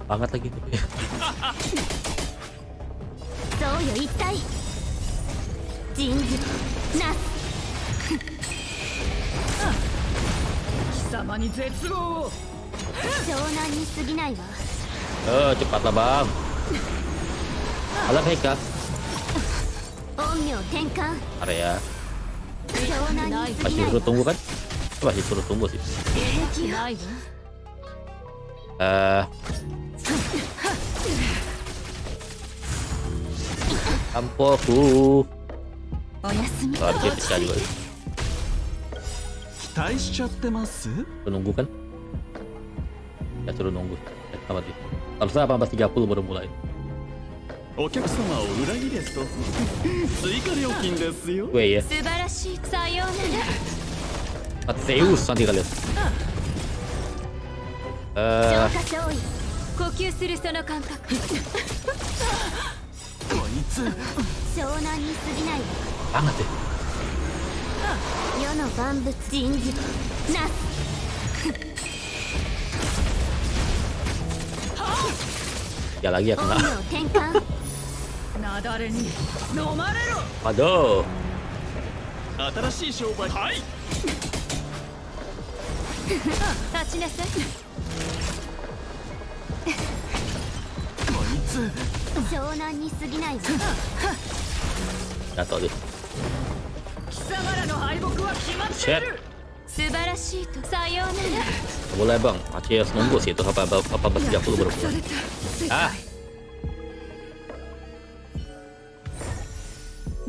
A: Banget lagi tuh.
C: そうよ一体人事な貴様に絶望を湘南に過ぎないわ
A: Cepatlah bang. Alam Heka.
C: 陰陽転換
A: Area. Masih suruh tunggu kan? Masih suruh tunggu sih. Ampoku. Target pecah juga.
D: 期待しちゃってます
A: Menunggu kan? Ya suruh nunggu. Sama dia. Harusnya 18.30 baru mulai.
D: お客様を裏切れと追加料金ですよ
A: Gue ya.
C: 素晴らしいさようなら
A: Mateus nanti kalian.
C: 消化勝利呼吸するその感覚
D: こいつ
C: 湘南に過ぎない
A: Banget ya.
C: 世の万物人事なす
A: Ya lagi ya
C: 本
A: kena.
C: 名転換
A: Waduh.
D: 新しい商売はい
C: 立ちなさい
D: こいつ
C: 湘南に過ぎないわ
A: Jatuh dia.
C: 貴様らの敗北は決まって
A: Shit.
C: 素晴らしいとさようなら
A: Boleh bang. Masih harus nunggu sih itu 18.30 baru mulai. Ah.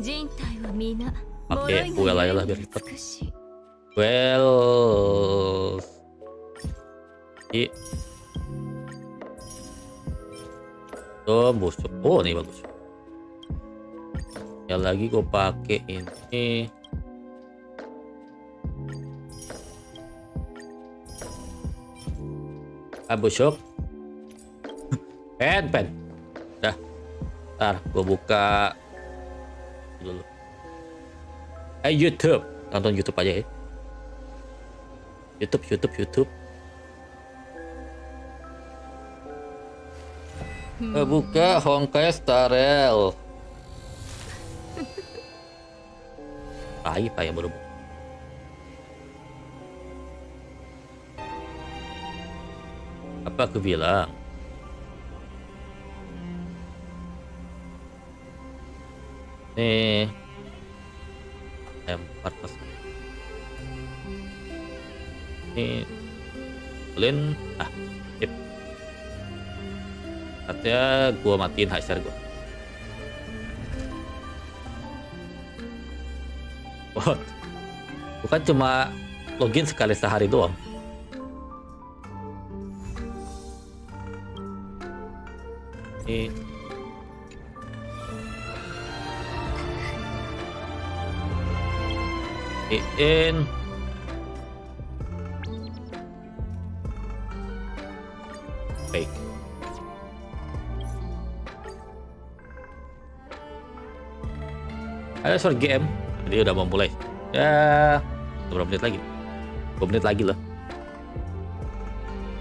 C: 人体は皆
A: Oke, gue lah ya lah biar cepet.
C: 美しい
A: Well. Busuk. Oh, ini bagus. Ya lagi gue pakai ini. Busuk. Pen. Dah. Ntar gue buka dulu. YouTube. Tonton YouTube aja ya. YouTube. Buka Honkai Starrail. Apa ya baru. Apa aku bilang? Nih. Lempar ke sana. Ini Lin sip. Katanya gua matiin HSR gua. What? Bukan cuma login sekali sehari doang. Ini in fake. Ada short game, jadi udah mau mulai. Ya, berapa menit lagi? 2 menit lagi loh.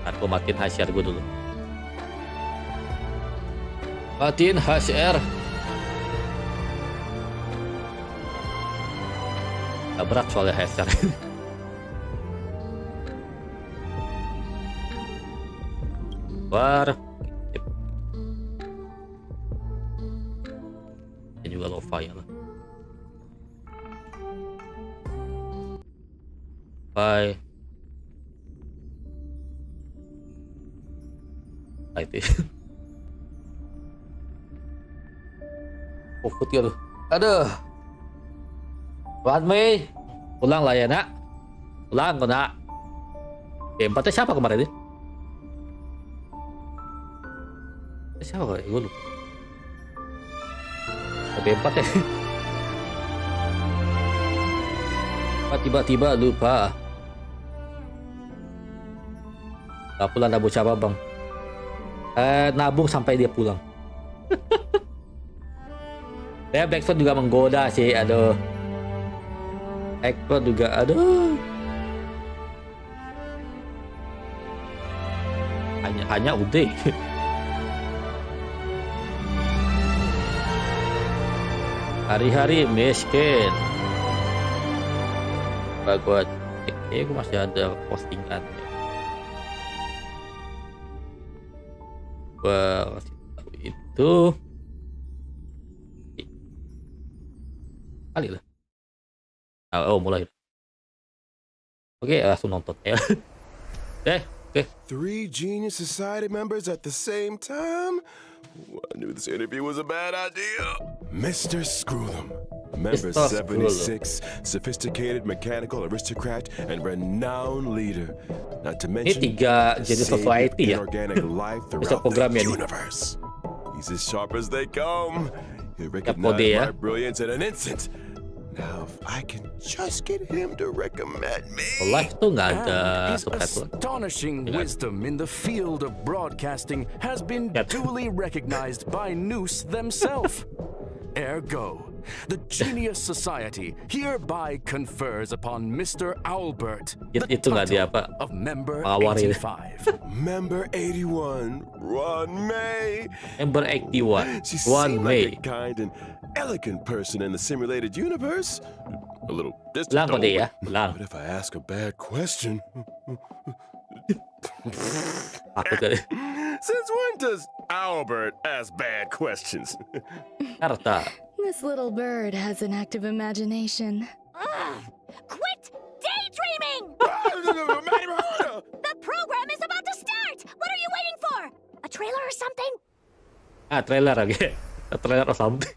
A: Aku matiin HSR gue dulu. Matiin HSR. Berat soalnya HSR. War. Ini juga low file lah. Bye. Itu. Oh, food ya tuh. Aduh. Buat Mei, pulang lah ya nak. Pulang kok nak. Empatnya siapa kemarin ya? Siapa kok? Gue lupa. Empat ya. Tiba-tiba lupa. Gak pulang nabung siapa bang? Nabung sampai dia pulang. Ya Blackstone juga menggoda sih, aduh. Ekor juga, aduh. Hanya udah. Hari-hari miskin. Gua cek, gue masih ada postingan. Gua kasih tahu itu. Kali lah. Mulai. Oke, langsung nonton ya. Oke.
E: 3 Genius Society members at the same time? I knew this interview was a bad idea. Mr. Screw'em, member
A: Mr.
E: 76, sophisticated mechanical aristocrat and renowned leader. Not to mention,
A: 3 Genius Society ya.
E: inorganic life
A: Bisa
E: throughout
A: programnya
E: the
A: nih.
E: universe. He's as sharp as they come. He'll
A: kode
E: recognize
A: ya.
E: my brilliance in an instant. Now, if I can just get him to recommend me.
A: Live tuh nggak ada
F: His
A: subtitle.
F: astonishing
A: Yeah.
F: wisdom in the field of broadcasting has been
A: Yeah.
F: duly recognized by Noose themselves. Ergo, the Genius Society hereby confers upon Mr. Owlbert the
A: Itu nggak dia
F: title
A: apa?
F: of Member
A: Mengawari.
F: 85.
E: Member 81, Ron May.
A: Member 81,
E: She
A: 1
E: seemed
A: May.
E: like a kind and elegant person in the simulated universe. A little distant,
A: Bilang kode
E: though,
A: ya, bilang.
E: but if I ask a bad question,
A: Takut kali.
E: since when does Albert ask bad questions?
A: Karta.
G: This little bird has an active imagination.
C: Quit daydreaming! The program is about to start! What are you waiting for? A trailer or something?
A: Trailer lagi. Trailer or something.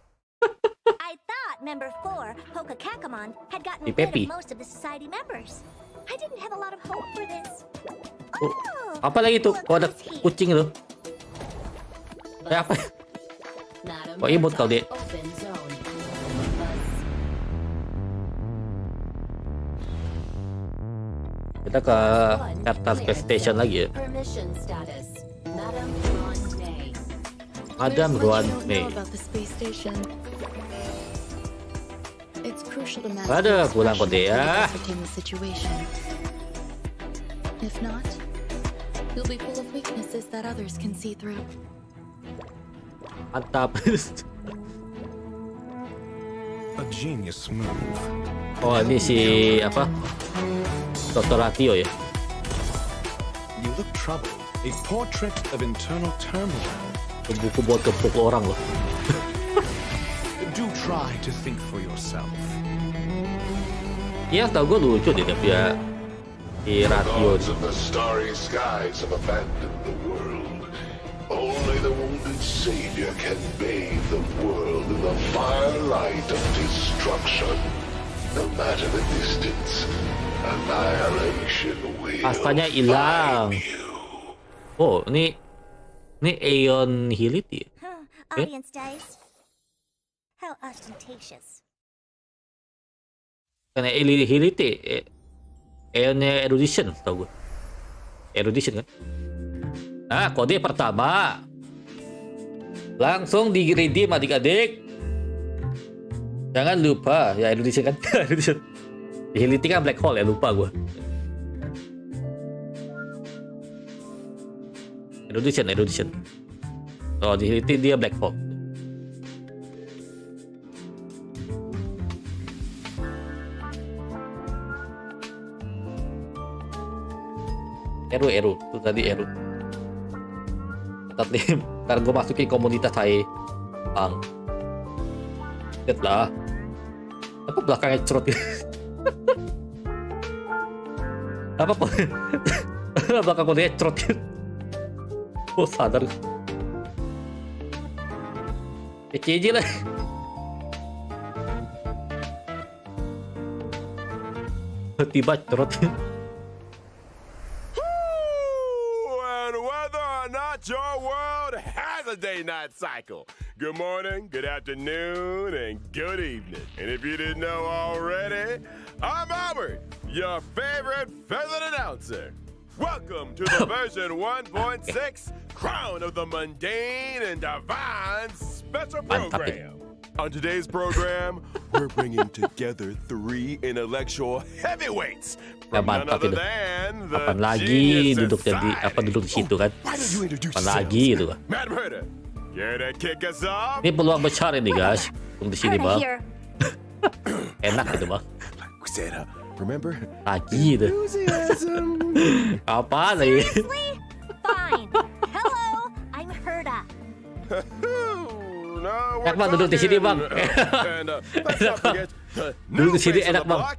C: I thought member 4, Hoka Kakamon, had gotten
A: Di
C: rid
A: Pepi.
C: of most of the society members. I didn't have a lot of hope for this.
A: Oh, apa lagi tuh? Kok ada kucing itu? Kayak apa? Kok imut kau dia? Kita ke Karta Space Station lagi ya. Madam Ruan May.
G: About the space station. It's crucial to
A: Ada pulang kode ya.
G: ascertain the situation. If not, you'll be full of weaknesses that others can see through.
A: Mantap.
H: A genius move.
A: Oh ini si apa? Dr. Ratio ya.
H: You look troubled. A portrait of internal turmoil.
A: Buku buat kepuk orang loh.
H: Do try to think for yourself.
A: Iya tau gue lucu deh tapi ya. Si Ratio.
I: Gods of the starry skies have abandoned the world. Only the wounded savior can bathe the world in the firelight of destruction. No matter the distance, annihilation will
A: Pastanya hilang.
I: find you.
A: Oh ini Aeon Hility.
C: Audience dice. How ostentatious.
A: Karena Hility. Aeonnya Erudition tau gue. Erudition kan. Nah kode pertama. Langsung di redeem adik-adik. Jangan lupa ya Erudition kan. Erudition. Hility kan black hole ya lupa gue. Erudition. Oh di Hility dia black hole. Eru itu tadi Eru. Ntar gue masukin komunitas saya Bang. Lihat lah. Apa belakangnya cerot gitu? Apa belakang kodenya cerot gitu? Oh sadar. Kece lah. Tiba cerot.
E: And whether or not your world has a day-night cycle. Good morning, good afternoon, and good evening. And if you didn't know already, I'm Albert, your favorite feathered announcer. Welcome to the version 1.6 Crown of the Mundane and Divine special program. On today's program, we're bringing together 3 intellectual heavyweights from none
A: Mantap
E: other
A: itu.
E: than the
A: Kapan lagi
E: Genius
A: duduk jadi
E: Society.
A: duduk di situ kan?
E: Why don't you introduce
A: Kapan lagi
E: yourselves?
A: gitu kan?
E: Madam Herder, care to kick us off?
A: Ini peluang besar ini guys. Tunggu di sini bang.
C: here.
A: Enak gitu bang.
E: We said, remember?
A: Lagi gitu.
E: Enthusiasm.
A: Apaan lagi?
C: Fine. Hello, I'm Herda.
E: No, we're
A: Enak bang duduk di sini bang.
E: talking. And let's not forget the
A: Duduk
E: new
A: di sini
E: face of
A: enak
E: the
A: bang.
E: block,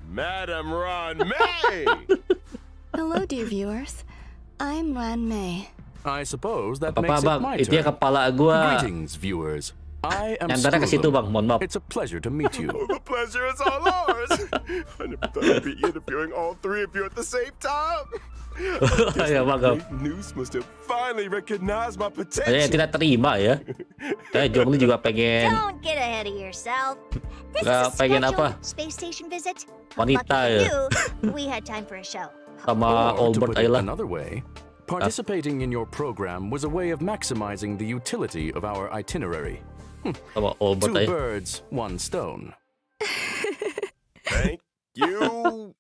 E: Madam Ron May!
G: Hello, dear viewers. I'm Ran May.
F: I suppose that
A: Apa
F: makes it
A: bang?
F: my
A: Itu ya
F: turn.
A: kepala gua.
F: Greetings, viewers. I am
A: Ntar ke situ bang, mohon maaf.
F: It's a pleasure to meet you.
E: The pleasure is all ours. I never thought I'd be interviewing all three of you at the same time.
A: Ya bang.
E: Great news must have finally recognized my
A: Ada yang
E: potential.
A: tidak terima ya. Jongli juga pengen
C: Don't get ahead of yourself. This
A: Nggak
C: is a
A: pengen
C: scheduled
A: apa?
C: space station visit.
A: Wanita
C: Lucky
A: ya.
C: for you, we had time for a show.
A: sama
F: Or, to
A: Albert
F: put it
A: Ayla.
F: another way, participating in your program was a way of maximizing the utility of our itinerary.
A: Sama Albert
F: Two
A: Ayla.
F: birds, one stone.
E: Thank you.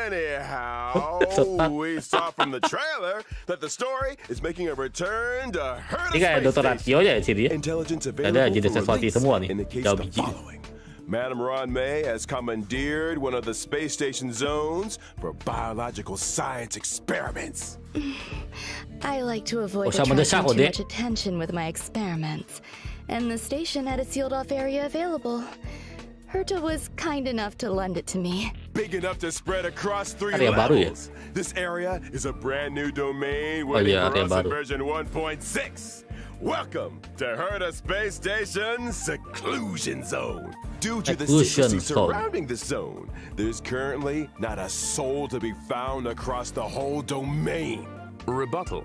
E: Anyhow, we saw from the trailer that the story is making a return to her
A: Ini kayak Dr. Ratio aja di sini ya.
E: Intelligence
A: Ada
E: available
A: jenis
E: for
A: sesuatu
E: release
A: semua nih.
E: indicates
A: Jauh
E: the
A: biji.
E: following. Madam Ron May has commandeered one of the space station zones for biological science experiments.
G: I like to avoid
A: sama
G: attracting
A: desak,
G: too
A: Ode.
G: much attention with my experiments, and the station had a sealed-off area available. Herta was kind enough to lend it to me.
E: Big enough to spread across 3
A: Area baru ya?
E: levels. This area is a brand new domain
A: Oh
E: waiting
A: iya,
E: for
A: area
E: us in
A: baru.
E: version 1.6. Welcome to Herta Space Station Seclusion Zone. Due to the
A: Seclusion
E: secrecy
A: zone.
E: surrounding this zone, there's currently not a soul to be found across the whole domain.
F: Rebuttal.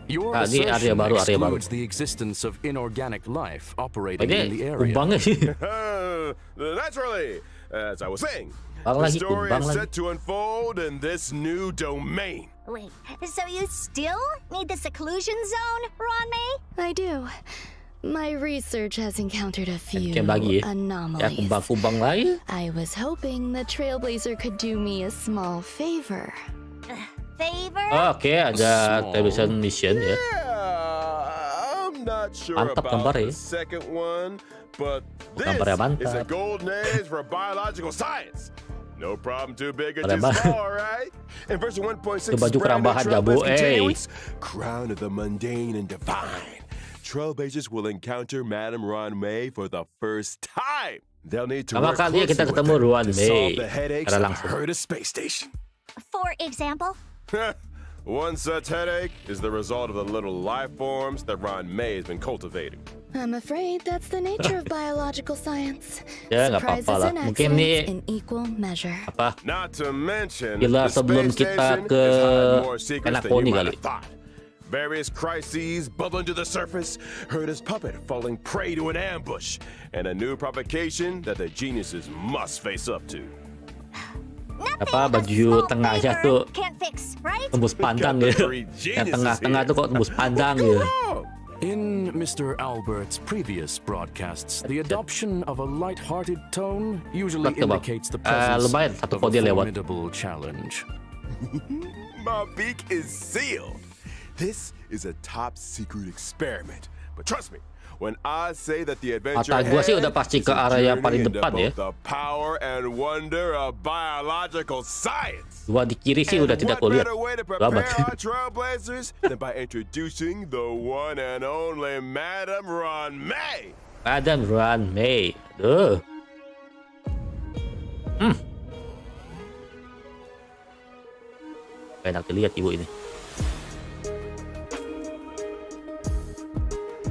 F: Your
A: Ini area
F: assertion
A: baru, area baru.
F: excludes the existence of inorganic life operating in the
A: Ini
F: area.
A: kumbangnya sih.
E: Naturally, as I was saying,
A: Bang
E: the
A: lagi,
E: story
A: kumbang
E: is
A: lagi.
E: set to unfold in this new domain.
C: Wait, so you still need the seclusion zone, Ron May?
G: I do. My research has encountered a few
A: Yang bagi ya. Ya
G: anomalies.
A: kumbang-kumbang lain.
G: I was hoping the Trailblazer could do me a small favor.
C: Favor?
A: Oke, ada
F: Small.
A: television mission ya.
E: Yeah, I'm not sure
A: Mantap
E: about
A: gambarnya.
E: the second one, but this
A: Gambarnya mantap.
E: is a golden age for biological science. No problem too big or
A: Ada
E: too
A: mah.
E: small, right? In version 1.6,
A: Itu baju kerambahan Jabu,
E: Crown of the mundane and divine. Trailblazers will encounter Madam Ron May for the first time. They'll need to
A: Pertama
E: work
A: kali
E: closely
A: kita
E: with
A: ketemu
E: her
A: Ron
E: to
A: May
E: solve the headaches
A: secara
E: of
A: langsung.
E: Herta Space Station.
C: For example?
E: One such headache is the result of the little life forms that Ron May has been cultivating.
G: I'm afraid that's the nature of biological science.
A: Ya, nggak
G: Surprises
A: apa-apa lah.
G: and
A: Mungkin
G: accidents
A: nih-
G: in equal measure.
A: Apa?
E: Not to mention,
A: Gila,
E: the
A: sebelum
E: space
A: kita
E: station
A: ke
E: is hiding more secrets than
A: Penakoni
E: you might
A: kali.
E: have thought. Various crises bubbling to the surface, Herta's puppet falling prey to an ambush, and a new provocation that the geniuses must face up to.
C: Nothing
A: Apa,
C: a
A: baju
C: small
A: tengahnya
C: favor
A: tuh
C: can't fix, right?
A: tembus pandang
E: Got
A: ya.
E: the three
A: Yang
E: geniuses
A: tengah-tengah
E: here.
A: tuh kok tembus pandang
E: Go
A: ya.
E: wrong.
F: In Mr. Albert's previous broadcasts, the adoption of a light-hearted tone usually
A: Lihat ke, Bang.
F: indicates the presence
A: Lumayan, satu
F: of a
A: kode lewat.
F: formidable challenge.
E: My beak is sealed. This is a top secret experiment. But trust me, when I say that the adventure
A: Mata gua sih udah
E: ahead
A: pasti
E: is
A: ke
E: a
A: arah yang
E: journey
A: paling
E: into
A: depan ya.
E: both the power and wonder of biological science.
A: Dua di kiri sih
E: And
A: udah tidak
E: what
A: kulihat.
E: better way to
A: Selamat.
E: prepare our trailblazers than by introducing the one and only Madam Ron May?
A: Adam Ron May. Aduh. Enak dilihat ibu ini.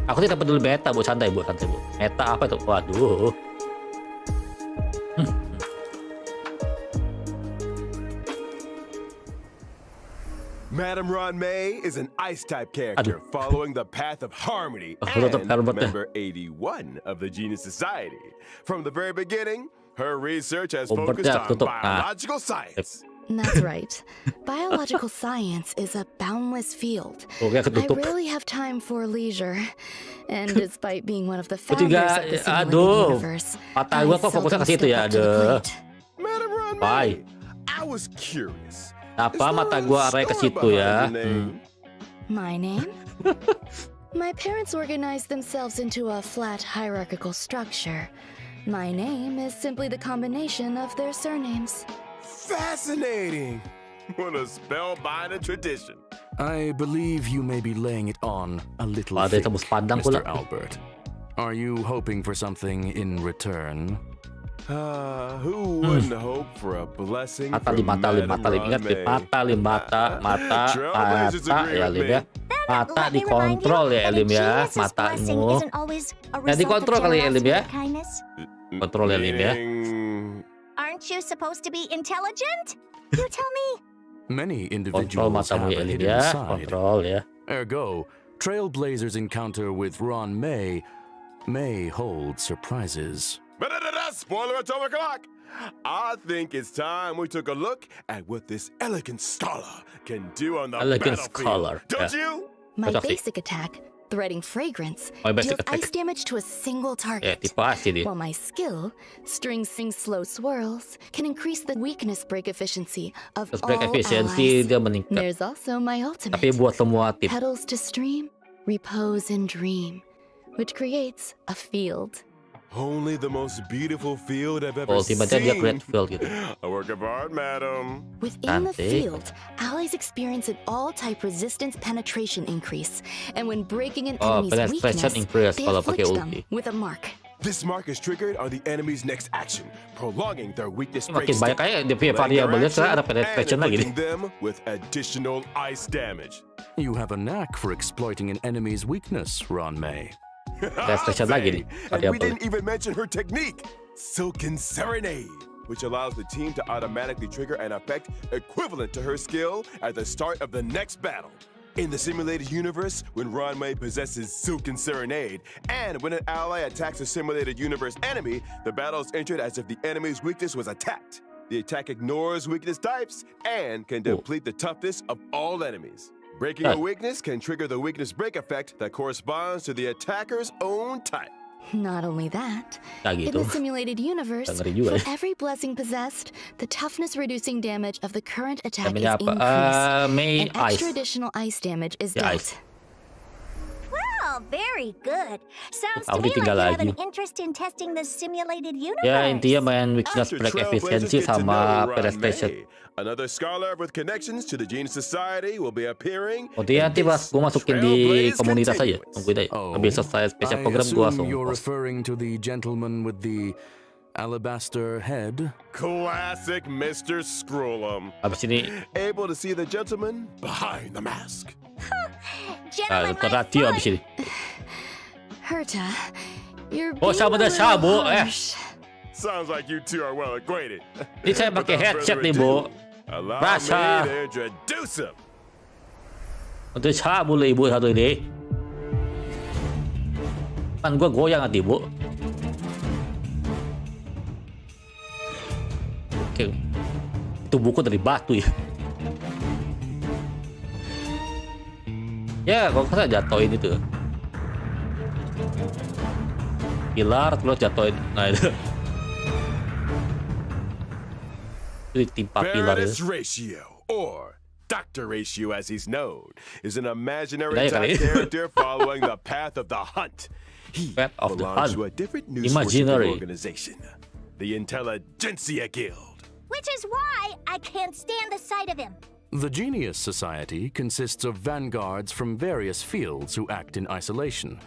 A: Aku tidak peduli beta, bu, santai bu, santai bu. Meta apa itu? Waduh.
E: Madam Ron May is an ice-type character following the path of harmony
A: Tutup
E: and
A: Albert ya.
E: member 81 of the Genius Society. From the very beginning, her research has
A: Albert
E: focused
A: ya,
E: on
A: tutup.
E: biological science.
G: That's right. Biological science is a boundless field.
A: Oke,
G: I
A: ketutup.
G: rarely have time for leisure. And despite being one of the
A: Itu
G: founders
A: juga,
G: of the simulated
A: aduh.
G: universe,
A: Mata
G: I
A: gua kok fokusnya
G: seldom
A: ke situ
G: step
A: ya,
G: up to the
A: aduh.
G: plate.
E: Madam Ron
A: Bye.
E: May, I was curious.
A: Apa
E: Is
A: mata
E: there
A: gua
E: a
A: arahnya ke
E: story
A: situ ya?
E: behind the name?
G: My name? My parents organized themselves into a flat hierarchical structure. My name is simply the combination of their surnames.
E: Fascinating. What a spellbinding tradition.
F: I believe you may be laying it on a little
A: Ada
F: thick,
A: tembus pandang
F: Mr.
A: pula.
F: Albert. Are you hoping for something in return?
E: Who wouldn't hope for a blessing
A: Mata
E: from
A: lim, mata lim,
E: Madam
A: mata lim. Ingat lim,
E: Ron
A: mata lim, mata
E: Trailblazers agree
A: ya
E: with
A: lim
E: me.
A: ya. Mata dikontrol ya Elim ya, matamu. Ya dikontrol kali ya Elim ya. Kontrol ya Elim ya.
E: Meaning-
C: Aren't you supposed to be intelligent? You tell me.
F: Many
A: Kontrol
F: individuals
A: matamu
F: have
A: ya
F: a
A: Elim
F: hidden
A: ya,
F: side.
A: kontrol ya.
F: Ergo, Trailblazers' encounter with Ron may hold surprises.
E: Spoiler atomic clock! I think it's time we took a look at what this elegant scholar can do on the
A: Elegant
E: battlefield.
A: scholar,
E: Don't
A: yeah.
E: you?
G: My
A: Betul sih.
G: basic attack, Threading Fragrance,
A: My basic
G: deals
A: attack.
G: ice damage to a single
A: Ya,
G: target.
A: tipe asli dia.
G: While my skill, String Sing Slow Swirls, can increase the weakness break efficiency of
A: Terus
G: all
A: break efisiensi
G: allies.
A: dia meningkat.
G: There's also my ultimate,
A: Tapi buat semua tim.
G: Petals to Stream, Repose and Dream, which creates a field.
E: Only the most beautiful field I've ever
A: Ultimate-nya dia
E: seen.
A: create field gitu.
E: A work of art, madam.
G: Within the
A: Cantik.
G: field, allies experience an all-type resistance penetration increase, and when breaking an
A: Oh,
G: enemy's
A: penetration
G: weakness,
A: increase
G: they
A: kalau pakai
G: afflict them
A: ulti.
G: with a mark.
E: This mark is triggered on the enemy's next action, prolonging their weakness break
A: Makin banyak
E: state,
A: kayak dia punya
E: delaying their
A: variabelnya sekarang ada
E: action,
A: penetration
E: and
A: lagi nih.
E: inflicting them with additional ice damage.
F: You have a knack for exploiting an enemy's weakness, Ron May.
A: Penetration lagi nih
E: And we
A: variabel.
E: didn't even mention her technique, Silken Serenade, which allows the team to automatically trigger an effect equivalent to her skill at the start of the next battle. In the simulated universe, when Ron May possesses Silken Serenade, and when an ally attacks a simulated universe enemy, the battle is entered as if the enemy's weakness was attacked. The attack ignores weakness types and can deplete the toughness of all enemies. Breaking a weakness can trigger the weakness break effect that corresponds to the attacker's own type.
G: Not only that,
A: Nah,
G: in
A: gitu.
G: the simulated universe,
A: Ngeri juga
G: for
A: ya.
G: every blessing possessed, the toughness-reducing damage of the current attack is
A: Namanya apa?
G: increased,
A: May
G: and extra
A: Ice.
G: additional ice damage is
A: Ya,
G: dealt.
A: ice.
C: Well, very good. Sounds to
A: Aku
C: me like you
A: ditinggal
C: have an
A: lagi.
C: interest in testing the simulated universe.
A: Ya intinya main weakness
E: After
A: break
E: Trailblazers
A: efisiensi
E: get to
A: sama
E: know Ron
A: penetration.
E: May, another scholar with connections to the Genius Society will be appearing.
A: Oh dia nanti pas gue masukin di
E: Trailblaze
A: komunitas aja.
E: Continuance.
A: Tungguin aja.
F: Oh,
A: Habis selesai spesial
F: I
A: program gue
F: assume
A: langsung
F: you're
A: post.
F: referring to the gentleman with the alabaster head.
E: Classic Mr. Scrollum.
A: Habis ini
E: Able to see the gentleman behind the mask.
C: Gentlemen, my
A: ratio habis
C: foot.
A: ini.
G: Herta, you're
A: Oh,
G: being
A: sama
G: a
A: dah
G: little
A: Sabo, eh.
G: harsh.
E: Sounds like you two are well acquainted.
A: Ini saya pakai
E: Without
A: headset
E: further
A: nih,
E: ado,
A: Bu.
E: Allow
A: Rasa.
E: me to introduce him.
A: Untuk cabul ibu satu ini. Kan gue goyang hati ibu. Oke. Itu buku dari batu ya. Ya, kalau saya jatuhin itu. Pilar terus jatuhin. Nah itu. Itu timpa pilar
E: Baroness
A: itu.
E: Ratio, or Dr. Ratio as he's known, is an imaginary
A: Tidak ya,
E: type
A: kali.
E: character following the path of the hunt. He
A: Path of the
E: belongs
A: hunt.
E: to a different news
A: Imaginary.
E: organization, the Intelligentsia Guild.
C: Which is why I can't stand the sight of him.
F: The Genius Society consists of vanguards from various fields who act in isolation.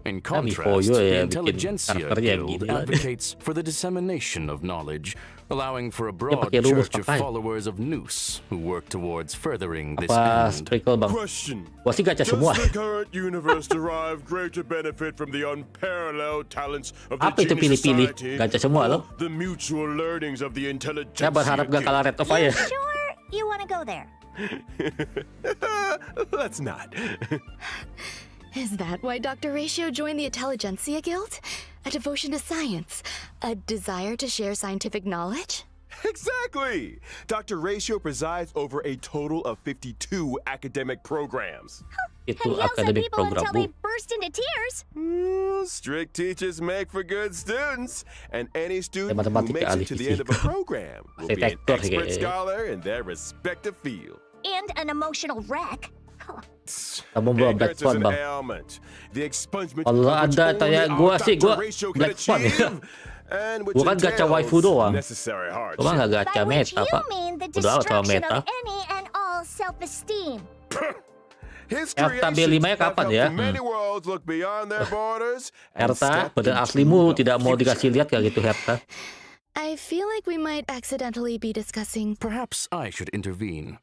F: In contrast,
A: Mihoyo
F: the
A: ya bikin
F: Intelligentsia
A: karakternya yang
F: Guild
A: gila.
F: advocates for the dissemination of knowledge, allowing for a broad
A: pakai rumus
F: church of
A: pakai.
F: followers of Noose who work towards furthering this
A: Apa
F: end.
A: sprinkle bang?
E: Question.
A: Gua sih gacha semua.
E: Does the current universe derive greater benefit from the unparalleled talents of the
A: Apa itu
E: Genius
A: pilih-pilih?
E: Society
A: Gacha semua
E: or
A: loh.
E: the mutual learnings of the Intelligentsia
A: Saya berharap gak kalah Red of Fire.
C: Sure, you want to go there?
E: Let's not.
G: Is that why Dr. Ratio joined the Intelligentsia Guild? A devotion to science? A desire to share scientific knowledge?
E: Exactly! Dr. Ratio presides over a total of 52 academic programs.
A: Itu
C: And yells at
A: akademik
C: people
A: program
C: until
A: bu.
C: they burst into tears.
E: Strict teachers make for good students, and any student who
A: matematika
E: makes it to the end of a
A: fisika.
E: program will be an
A: Detektor sih
E: expert
A: kayaknya.
E: scholar in their respective field.
C: And an emotional wreck.
A: Kamu bawa black
E: Ignorance is
A: swan
E: an
A: bang.
E: ailment. The expungement
A: Kalau
E: of which
A: ada
E: only
A: tanya
E: our
A: gua sih,
E: Dr.
A: gua
E: Ratio can
A: black swan ya.
E: achieve, and which
A: Gua kan gacha
E: entails
A: waifu doang.
E: necessary
A: Cuma
E: hardship.
A: nggak gacha
C: By which
A: meta
C: you
A: pak.
C: mean the
A: Udah amat sama
C: destruction
A: meta.
C: of any and all self-esteem.
E: His
A: RTB
E: creations
A: 5-nya
E: have
A: kapan
E: helped
A: ya?
E: many worlds worlds look beyond their borders and
A: Herta,
E: step
A: badan
E: into
A: aslimu
E: the
A: tidak mau
E: future.
A: dikasih lihat kayak gitu, Herta.
G: I feel like we might accidentally be discussing.
F: Perhaps I should intervene.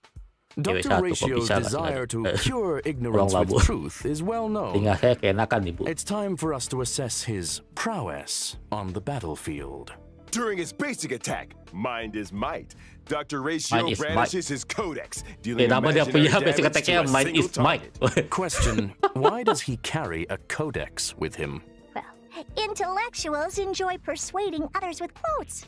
A: Cewek
F: Dr.
A: satu kok
F: Ratio's
A: bisa nggak
F: desire to
A: sengaja?
F: cure ignorance
A: labu.
F: with truth is well known.
A: Tinggal saya keenakan, Ibu.
F: It's time for us to assess his prowess on the battlefield.
E: During his basic attack, Mind is Might, Dr. Ratio
A: Mind is
E: brandishes his codex, dealing
A: Nama dia
E: imaginary
A: punya basic
E: damage
A: attack-nya
E: to a
A: Mind
E: single
A: is Might.
E: target.
F: Question, why does he carry a codex with him?
C: Well, intellectuals enjoy persuading others with quotes.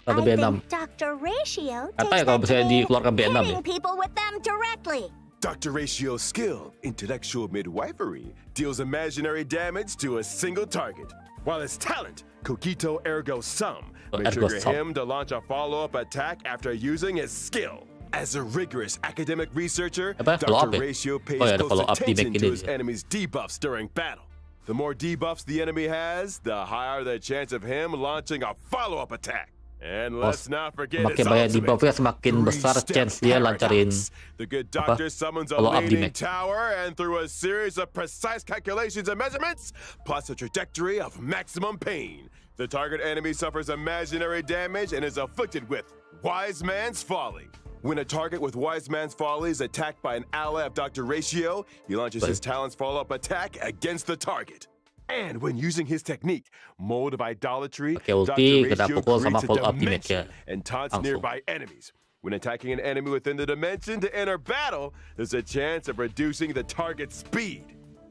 C: I
A: Atau B6.
C: think Dr. Ratio
A: Kata ya
C: takes
A: kalau
C: that
A: misalnya
C: to mean
A: dikeluarkan B6 ya.
C: hitting people with them directly.
E: Dr. Ratio's skill, intellectual midwifery, deals imaginary damage to a single target, while his talent, Cogito Ergo Sum, may
A: Ergo
E: trigger
A: Sum.
E: him to launch a follow-up attack after using his skill. As a rigorous academic researcher,
A: Apa? Follow-up
E: Dr.
A: ya?
E: Ratio pays
A: Oh ya, ada
E: close
A: follow-up di
E: attention
A: back
E: to
A: ini
E: his
A: dia.
E: enemy's debuffs during battle. The more debuffs the enemy has, the higher the chance of him launching a follow-up attack. And let's not forget
A: Semakin
E: his
A: banyak
E: ultimate,
A: debuffnya, semakin besar
E: three-step
A: chance dia lancarin
E: paradox. The good
A: apa?
E: doctor summons a
A: Follow-up di
E: leaning
A: back.
E: tower, and through a series of precise calculations and measurements, plots a trajectory of maximum pain. The target enemy suffers imaginary damage and is afflicted with Wise Man's Folly. When a target with Wise Man's Folly is attacked by an ally of Dr. Ratio, he launches his talent's follow-up attack against the target. And when using his technique, Mold of Idolatry,
A: Pakai ulti, kena
E: Dr. Ratio
A: pukul sama
E: creates a
A: follow-up di
E: dimension
A: match-nya.
E: and taunts
A: Langsung.
E: nearby enemies. When attacking an enemy within the dimension to enter battle, there's a chance of reducing the target's speed.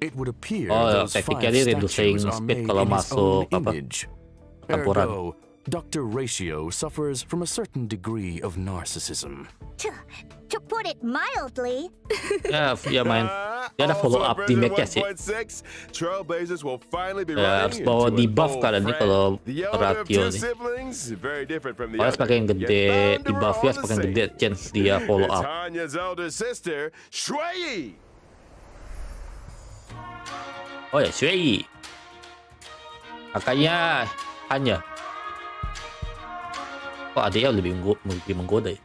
F: It would appear
A: Oh,
F: those
A: technically
F: five
A: reducing
F: statues are
A: speed
F: made
A: kalau
F: in his
A: masuk
F: own
A: apa?
F: image.
A: Peraturan.
F: Ergo, Dr. Ratio suffers from a certain degree of narcissism.
C: To put it mildly,
A: Ya main. Dia ada follow up di match-nya sih.
E: 1.6, Trailblazers will finally be
A: Ya, harus
E: running
A: bawa
E: into an
A: debuff
E: old
A: kalian nih
E: friend.
A: kalau
E: The elder of
A: ratio
E: two
A: nih.
E: siblings, very different from the
A: Soalnya
E: other.
A: semakin
E: Yet
A: gede
E: bound to
A: debuffnya,
E: roll the
A: semakin
E: same.
A: gede chance dia follow
E: It's
A: up.
E: Hanya's elder sister, Shui.
A: Oh ya, Shui. Kakaknya Hanya. Kok adiknya lebih menggoda ya?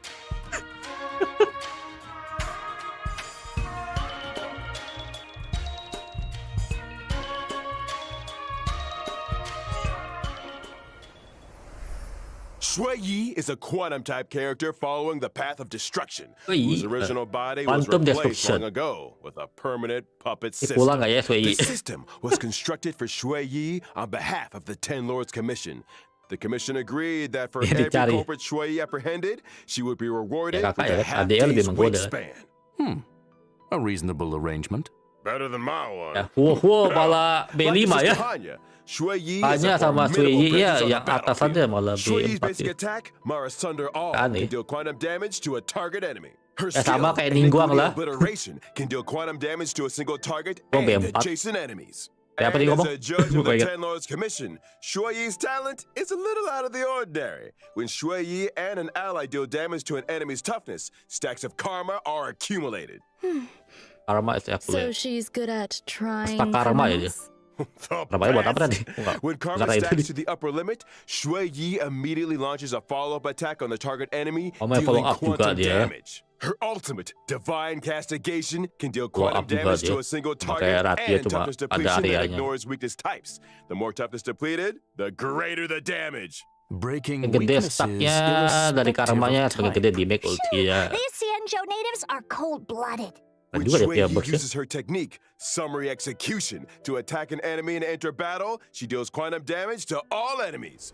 E: Shui Yi is a quantum-type character following the path of destruction,
A: Shui Yi,
E: whose original body was
A: quantum
E: replaced
A: destruction.
E: long ago with a permanent puppet
A: Pulang
E: system.
A: nggak ya Shui
E: The
A: Yi?
E: system was constructed for Shui Yi on behalf of the Ten Lords Commission. The commission agreed that for
A: Ya,
E: every
A: dicari.
E: culprit Shui Yi apprehended, she would be rewarded
A: Ya,
E: with
A: kakak ya
E: a
A: kan? Adiknya lebih
E: half-day's
A: menggoda.
E: wingspan.
F: A reasonable arrangement.
E: Better than my one.
A: Ya, malah
E: Like
A: B5
E: Sister
A: ya.
E: Hanya, Shui Yi is
A: Hanya
E: a
A: sama Shui
E: formidable
A: Yi ya,
E: presence on the
A: yang atasannya
E: battlefield.
A: malah
E: Shui Yi's
A: B4
E: basic
A: ya.
E: attack, Mara Sunder All,
A: Aneh.
E: can deal quantum damage to a target enemy. Her
A: Ya, sama
E: skill,
A: kayak Ningguang
E: Iniquity
A: lah.
E: Obliteration, can deal quantum damage to a single target
A: Oh,
E: and
A: B4.
E: adjacent enemies.
A: Kayak apa
E: And
A: dia
E: as
A: ngomong?
E: a judge of
A: Lupa
E: the
A: ingat.
E: Ten Lords Commission, Shui Yi's talent is a little out of the ordinary. When Shui Yi and an ally deal damage to an enemy's toughness, stacks of karma are accumulated.
A: Karma is
G: So
A: affluent.
G: she's good at trying.
A: Pesta karma ya dia.
G: criminals?
A: Karmanya buat apa tadi? Enggak.
E: When karma
A: Enggak itu.
E: stacks to the upper limit, Shui Yi immediately launches a follow-up attack on the target enemy,
A: Oh, may
E: dealing
A: follow-up juga
E: quantum
A: dia.
E: damage. Her ultimate, Divine Castigation, can deal
A: Follow-up
E: quantum
A: juga
E: damage
A: dia.
E: to a single
A: Cuma
E: target
A: kayak Ratia
E: and
A: cuma
E: toughness
A: ada
E: depletion that
A: areanya.
E: ignores weakness types. The more toughness depleted, the greater the damage.
F: Breaking
A: Yang gede
F: weaknesses
A: stacknya dari
F: irrespective
A: karmanya
F: of
A: semakin
F: type.
A: gede di make ultinya.
C: these Xianzhou natives are cold-blooded.
A: Kan
E: When
A: juga dia
E: Shui
A: punya
E: Yi
A: burst ya.
E: uses her technique, Summary Execution, to attack an enemy and enter battle, she deals quantum damage to all enemies.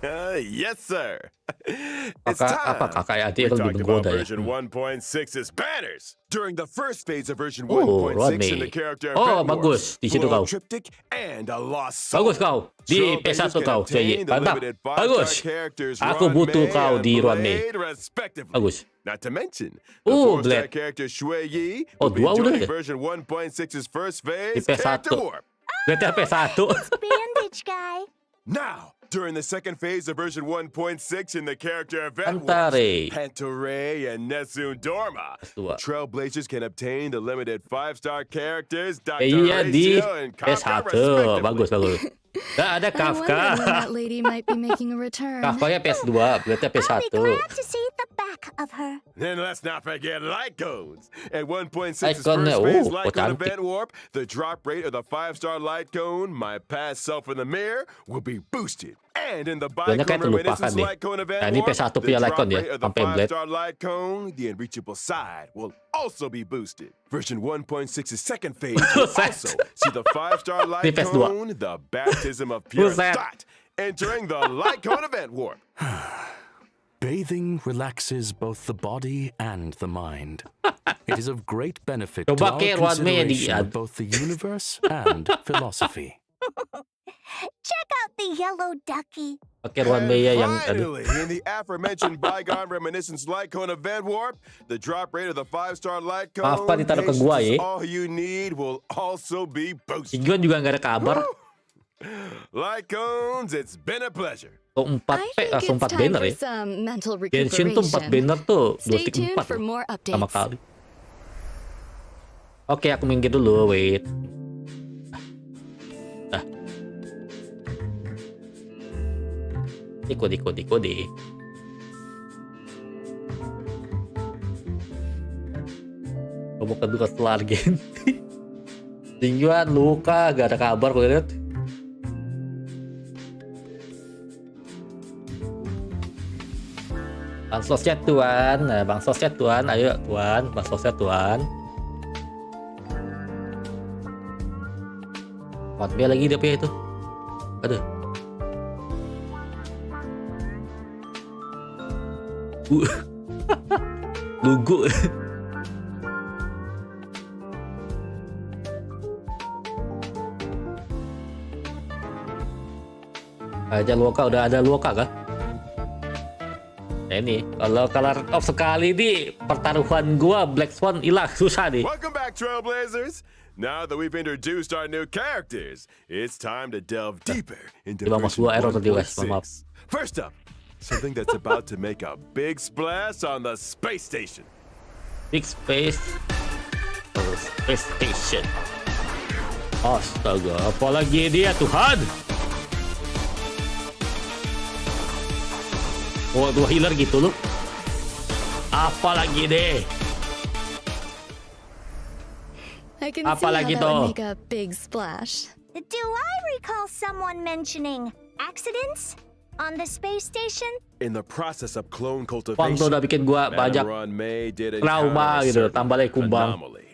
E: Yes, sir. It's
A: Apa
E: time.
A: kakak
E: We
A: adik lebih
E: talked about
A: menggoda ya.
E: version 1.6's banners. During the first phase of version
A: Oh,
E: 1.6 in the
A: Rodney.
E: character
A: Oh,
E: event
A: bagus.
E: wars,
A: Di situ
E: World
A: kau.
E: Triptych and a lost soul.
A: Bagus kau. Di
E: Trailblazers
A: P1
E: can
A: kau.
E: obtain
A: Shui Yi.
E: the
A: Mantap.
E: limited 5-star
A: Bagus.
E: characters
A: Aku
E: Ron
A: butuh
E: Mei
A: kau
E: and
A: di Ron Mei.
E: Blade, respectively.
A: Bagus.
E: Not to mention, the
A: Oh,
E: 4-star
A: Blade.
E: character Shui Yi
A: Oh,
E: will be
A: dua udah
E: joining
A: ya?
E: version 1.6's first
A: Di
E: phase
A: P1.
E: character warp.
A: Berarti P1.
C: Bandage guy.
E: Now, during the second phase of version 1.6 in the character event
A: Ntar,
E: wars, Pantoray and Nessun Dorma,
A: Dua.
E: Trailblazers can obtain the limited 5-star characters Dr.
A: Iya di
E: Ratio and Kafka
A: P1.
E: respectively.
A: Bagus, bagus. Nah, ada
G: I wonder when
A: Kafka.
G: that lady might be making a return.
A: Kafkanya PS2, berarti
C: I'll be
A: P1.
C: glad to see the back back of her.
E: Then let's not forget light cones. At 1.6's
A: Light-cone-nya,
E: first phase
A: oh,
E: light cone
A: cantik.
E: event warp, the drop rate of the 5-star light cone, my past self in the mirror, will be boosted. And in the
A: Banyak kayak
E: Bicone
A: terlupakan
E: Reminiscence
A: deh.
E: light cone event
A: Nah, ini
E: warp,
A: P1
E: the
A: punya light
E: drop
A: cone ya,
E: rate of the
A: sampai blade.
E: 5-star light cone, the unreachable side, will also be boosted. Version 1.6's second phase will also see the 5-star light
A: Ini PS2.
E: cone, the baptism of pure
A: Buset.
E: thought, entering the light cone event warp.
F: Bathing relaxes both the body and the mind. It is of great benefit to
A: Coba
F: our
A: kayak Ruan Mei yang
F: consideration
A: di-
F: of both the universe and philosophy.
C: Check out the yellow ducky.
A: Pakai ruang Maya yang
E: Finally, in the aforementioned Bygone Reminiscence light cone event warp, the drop rate of the 5-star light cone,
A: Maaf, Pak, ditaruh ke
E: patience
A: gua,
E: is
A: ya.
E: all you need, will also be boosted.
A: Higuan juga nggak ada kabar.
E: Light cones, it's been a pleasure.
A: Oh, 4
G: I think
A: langsung
G: it's
A: 4
G: time
A: banner
G: for
A: ya.
G: some mental
A: Genshin tuh 4
G: recuperation.
A: banner tuh 2
G: Stay
A: tik
G: tuned
A: 4
G: for more
A: sama
G: updates.
A: kali. Oke, aku minggir dulu, wait. Dah. Ikut. Kamu kedua setelah game. Tinggian luka, gak ada kabar gue lihat. Bansosnya tuan, nah bansosnya tuan, ayo tuan, bansosnya tuan. Mati lagi dia punya itu. Aduh. Lugu. Aja luka, udah ada luka kah? Nah ini, kalau color off sekali nih, pertaruhan gua Black Swan hilang, susah nih.
E: Welcome back, Trailblazers. Now that we've introduced our new characters, it's time to delve deeper into
A: Coba mas
E: version
A: gua error tadi, guys. Maaf.
E: 1.6. First up, something that's about to make a big splash on the space station.
A: Big Space oh, Space Station. Astaga, apalagi dia Tuhan. Oh, 2 healer gitu loh. Apalagi deh.
G: I can see how
A: Apalagi
G: that
A: to?
G: would make a big splash.
C: Do I recall someone mentioning accidents on the space station?
E: In the process of clone
A: Bang
E: cultivation,
A: tuh udah bikin gua banyak
E: Madame May did
A: trauma
E: encounter a
A: gitu,
E: certain
A: tambah lagi kumbang.
E: anomaly.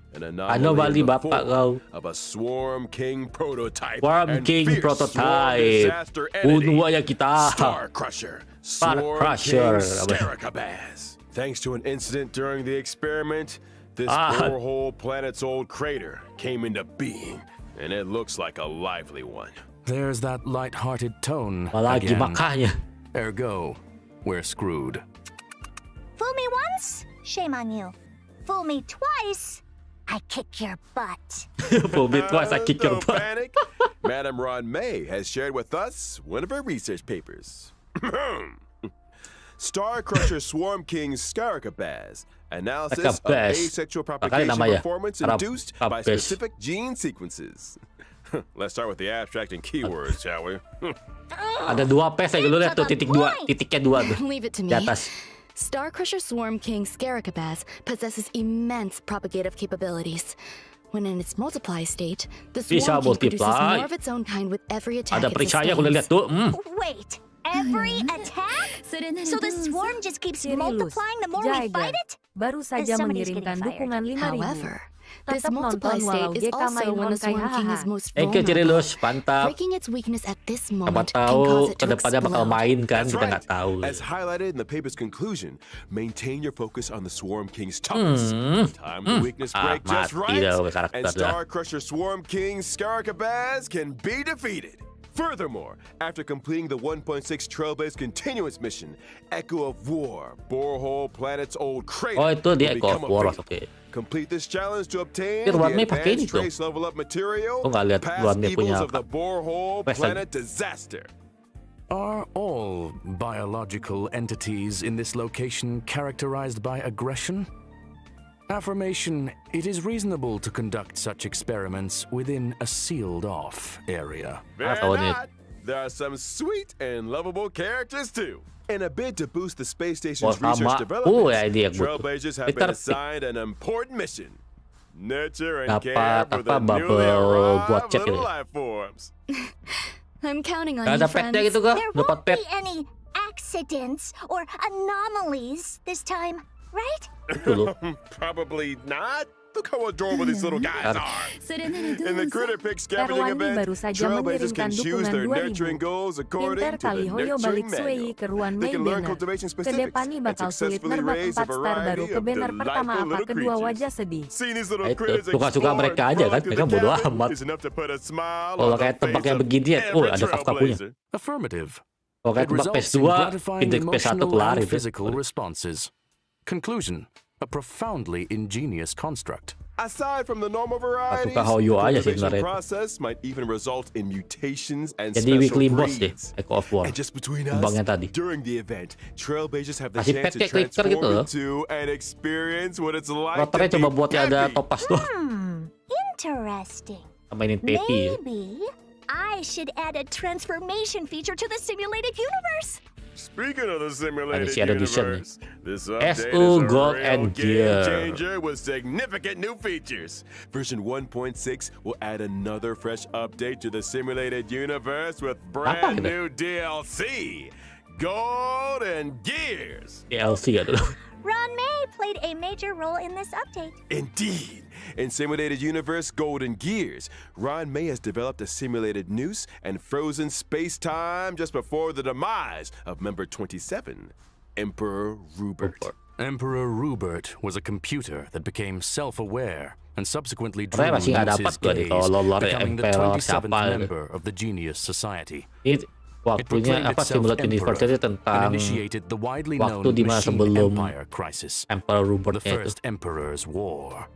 E: An
A: Anomali
E: anomaly in the
A: bapak
E: form
A: kau.
E: of a Swarm King prototype
A: Swarm
E: and
A: King
E: fierce
A: prototype.
E: swarm disaster entity,
A: Bunuh aja kita.
E: Star Crusher.
A: Star
E: Swarm
A: Crusher.
E: King Starrakabaz. Thanks to an incident during the experiment, this
A: Ah.
E: borehole planet's old crater came into being, and it looks like a lively one.
F: There's that light-hearted tone
A: Apalagi
F: again.
A: makanya.
F: Ergo, we're screwed.
C: Fool me once, shame on you. Fool me twice, I kick your butt.
A: Bobby twice I kick your
E: Don't
A: butt.
E: panic. Madame Ron May has shared with us one of her research papers. Star Crusher Swarm King Starrakabaz. Analysis of
A: Starrakabaz.
E: asexual
A: Makanya
E: propagation
A: namanya.
E: performance induced by
A: Starrakabaz.
E: specific gene sequences. Let's start with the abstract and keywords, shall we?
A: Ada 2 P saya dulu lihat tuh titik 2, titiknya 2 tuh.
G: Leave it to
A: Di
G: me.
A: atas.
G: Star Crusher Swarm King Starrakabaz possesses immense propagative capabilities. When in its multiply state, the
A: Bisa
G: Swarm King produces
A: multiply.
G: more of its own kind with every attack
A: Ada
G: it
A: perisanya aku udah lihat
G: sustains.
A: tuh.
C: Wait, every attack? So the swarm just keeps
B: Sirilus,
C: multiplying the more we fight
B: Jaigan,
C: it?
B: baru saja
C: Somebody's
B: mengirimkan
C: getting fired.
B: dukungan 5.000.
G: However, this
B: Tetap
G: multiply
B: nonton
G: state
B: walau
G: is
B: JK
G: also
B: main
G: when the
B: Honkai
G: Swarm King is
B: hahaha.
G: most
A: Thank you
G: vulnerable.
A: Cirilus, mantap.
G: Breaking its weakness at this
A: Siapa
G: moment can
A: tahu
G: cause it to
A: kedepannya bakal
G: explode.
A: main kan,
E: That's
A: kita nggak
E: right.
A: tahu.
E: As highlighted in the paper's conclusion, maintain your focus on the Swarm King's toughness. Time the weakness break just
A: mati
E: right,
A: dah karakter
E: and
A: dah.
E: Star Crusher Swarm King Starrakabaz can be defeated. Furthermore, after completing the 1.6 Trailblaze Continuous mission, Echo of War, Borehole Planet's old crater,
A: Oh, itu dia
E: will
A: Echo of
E: become
A: War,
E: available.
A: oke.
E: Complete this challenge to obtain
A: Tapi Ruan
E: the
A: Mei pakai ini
E: advanced
A: tuh.
E: trace level up material,
A: Oh, nggak lihat
E: past
A: Ruan Mei
E: evils
A: punya
E: of the Borehole
A: quest lagi.
E: Planet disaster.
F: Are all biological entities in this location characterized by aggression? Affirmation, it is reasonable to conduct such experiments within a sealed-off area.
E: Fear
A: tahu nih.
E: not. there are some sweet and lovable characters too. In a bid to boost the space station's
A: sama.
E: research development,
A: Ya dia butuh.
E: Trailblazers have been
A: Interaktif.
E: assigned an important mission. Nurture and
A: Dapat
E: care for the
A: apa,
E: newly
A: bubble buat
E: arrived
A: cek
E: little
A: ini.
E: life forms.
G: I'm counting on
A: Gak
G: you,
A: ada petnya
G: friends.
A: gitu kah?
C: There
A: Dapat
C: won't
A: pet.
C: be any accidents or anomalies this time, right?
A: Dulu.
E: Probably not. Look how adorable these little guys are. In the Critter Pick scavenging
B: Perwandi baru
E: event,
B: saja
E: Trailblazers can
B: mengirimkan
E: choose
B: dukungan
E: their
B: 2000.
E: nurturing goals according
B: Pinter
E: to
B: kali
E: the
B: hoyo balik
E: nurturing
B: Sway
E: manual.
B: ke ruang
E: They can learn
B: Maybena.
E: cultivation specifics
B: Kedepani
E: and
B: bakal sulit
E: successfully
B: nerbang
E: raise a
B: 4 star baru
E: variety
B: ke
E: of
B: banner pertama
E: delightful
B: apa
E: little
B: kedua
E: creatures.
B: wajah sedih.
E: Seeing these little
A: Itu,
E: critters
A: suka-suka
E: explore
A: mereka
E: and
A: aja kan,
E: frolic through
A: mereka
E: the
A: bodo
E: cabin
A: amat.
E: is enough to put a smile
A: Kalau
E: on the
A: kayak tempat
E: face
A: kayak
E: of
A: begini ya,
E: every
A: ada fakta punya.
E: Trailblazer.
F: Affirmative.
A: Kalau kayak
F: It
A: tempat
F: results in
A: PS2,
F: gratifying
A: pindah ke PS1
F: emotional
A: kelar
F: and
A: itu.
F: physical responses. Conclusion. A profoundly ingenious construct.
E: Aside from the normal varieties,
A: suka Hoyo
E: the
A: aja sih
E: cultivation
A: sebenarnya itu.
E: process might even result in mutations and
A: Jadi
E: special
A: weekly boss deh,
E: breeds.
A: Echo of War.
E: And just between us,
A: Kembangnya tadi.
E: during the event, Trailblazers have the
A: Kasih
E: chance
A: pet
E: to
A: kayak clicker gitu
E: transform
A: loh.
E: into and experience what it's like
A: Rotornya
E: to
A: coba
E: be
A: buatnya ada
E: happy.
A: topas doang.
C: Interesting.
A: Sama ini Pepi.
C: Maybe I should add a transformation feature to the simulated universe.
E: Speaking of the simulated
A: Ada edition
E: universe, this update is
A: SU
E: a
A: Gold
E: real
A: and Gear.
E: game changer with significant new features. Version 1.6 will add another fresh update to the simulated universe with brand
A: gitu?
E: new DLC, Gold and Gears.
A: DLC ya dulu.
C: Ron May played a major role in this update.
E: Indeed. In Simulated Universe Golden Gears, Ron May has developed a simulated noose and frozen space-time just before the demise of member 27, Emperor Rupert.
F: Emperor Rupert was a computer that became self-aware and subsequently drew
A: Orangnya masih nggak
F: Luce's
A: dapat gua nih
F: gaze,
A: kalau lolor ya,
F: becoming the
A: Emperor
F: 27th
A: siapa gitu.
F: member of the Genius Society.
A: Ini waktunya apa Simulated Universe itu tentang
F: and initiated the widely
A: waktu
F: known
A: di mana
F: Machine
A: sebelum
F: Empire crisis,
A: Emperor
F: the
A: Rupert itu.
F: First Emperor's War.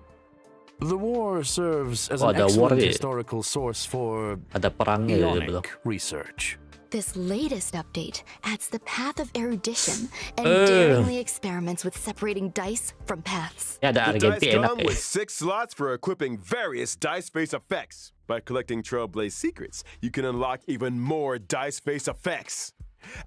F: The war serves as
A: Oh,
F: an
A: ada war
F: excellent
A: ya.
F: historical source for
A: Ada perangnya ya belum.
F: ionic research.
G: This latest update adds the path of erudition and daringly experiments with separating dice from paths.
A: Ya ada
E: The
A: Argenti
E: dice
A: enak
E: come
A: ya.
E: with 6 slots for equipping various dice face effects. By collecting Trailblaze secrets, you can unlock even more dice face effects.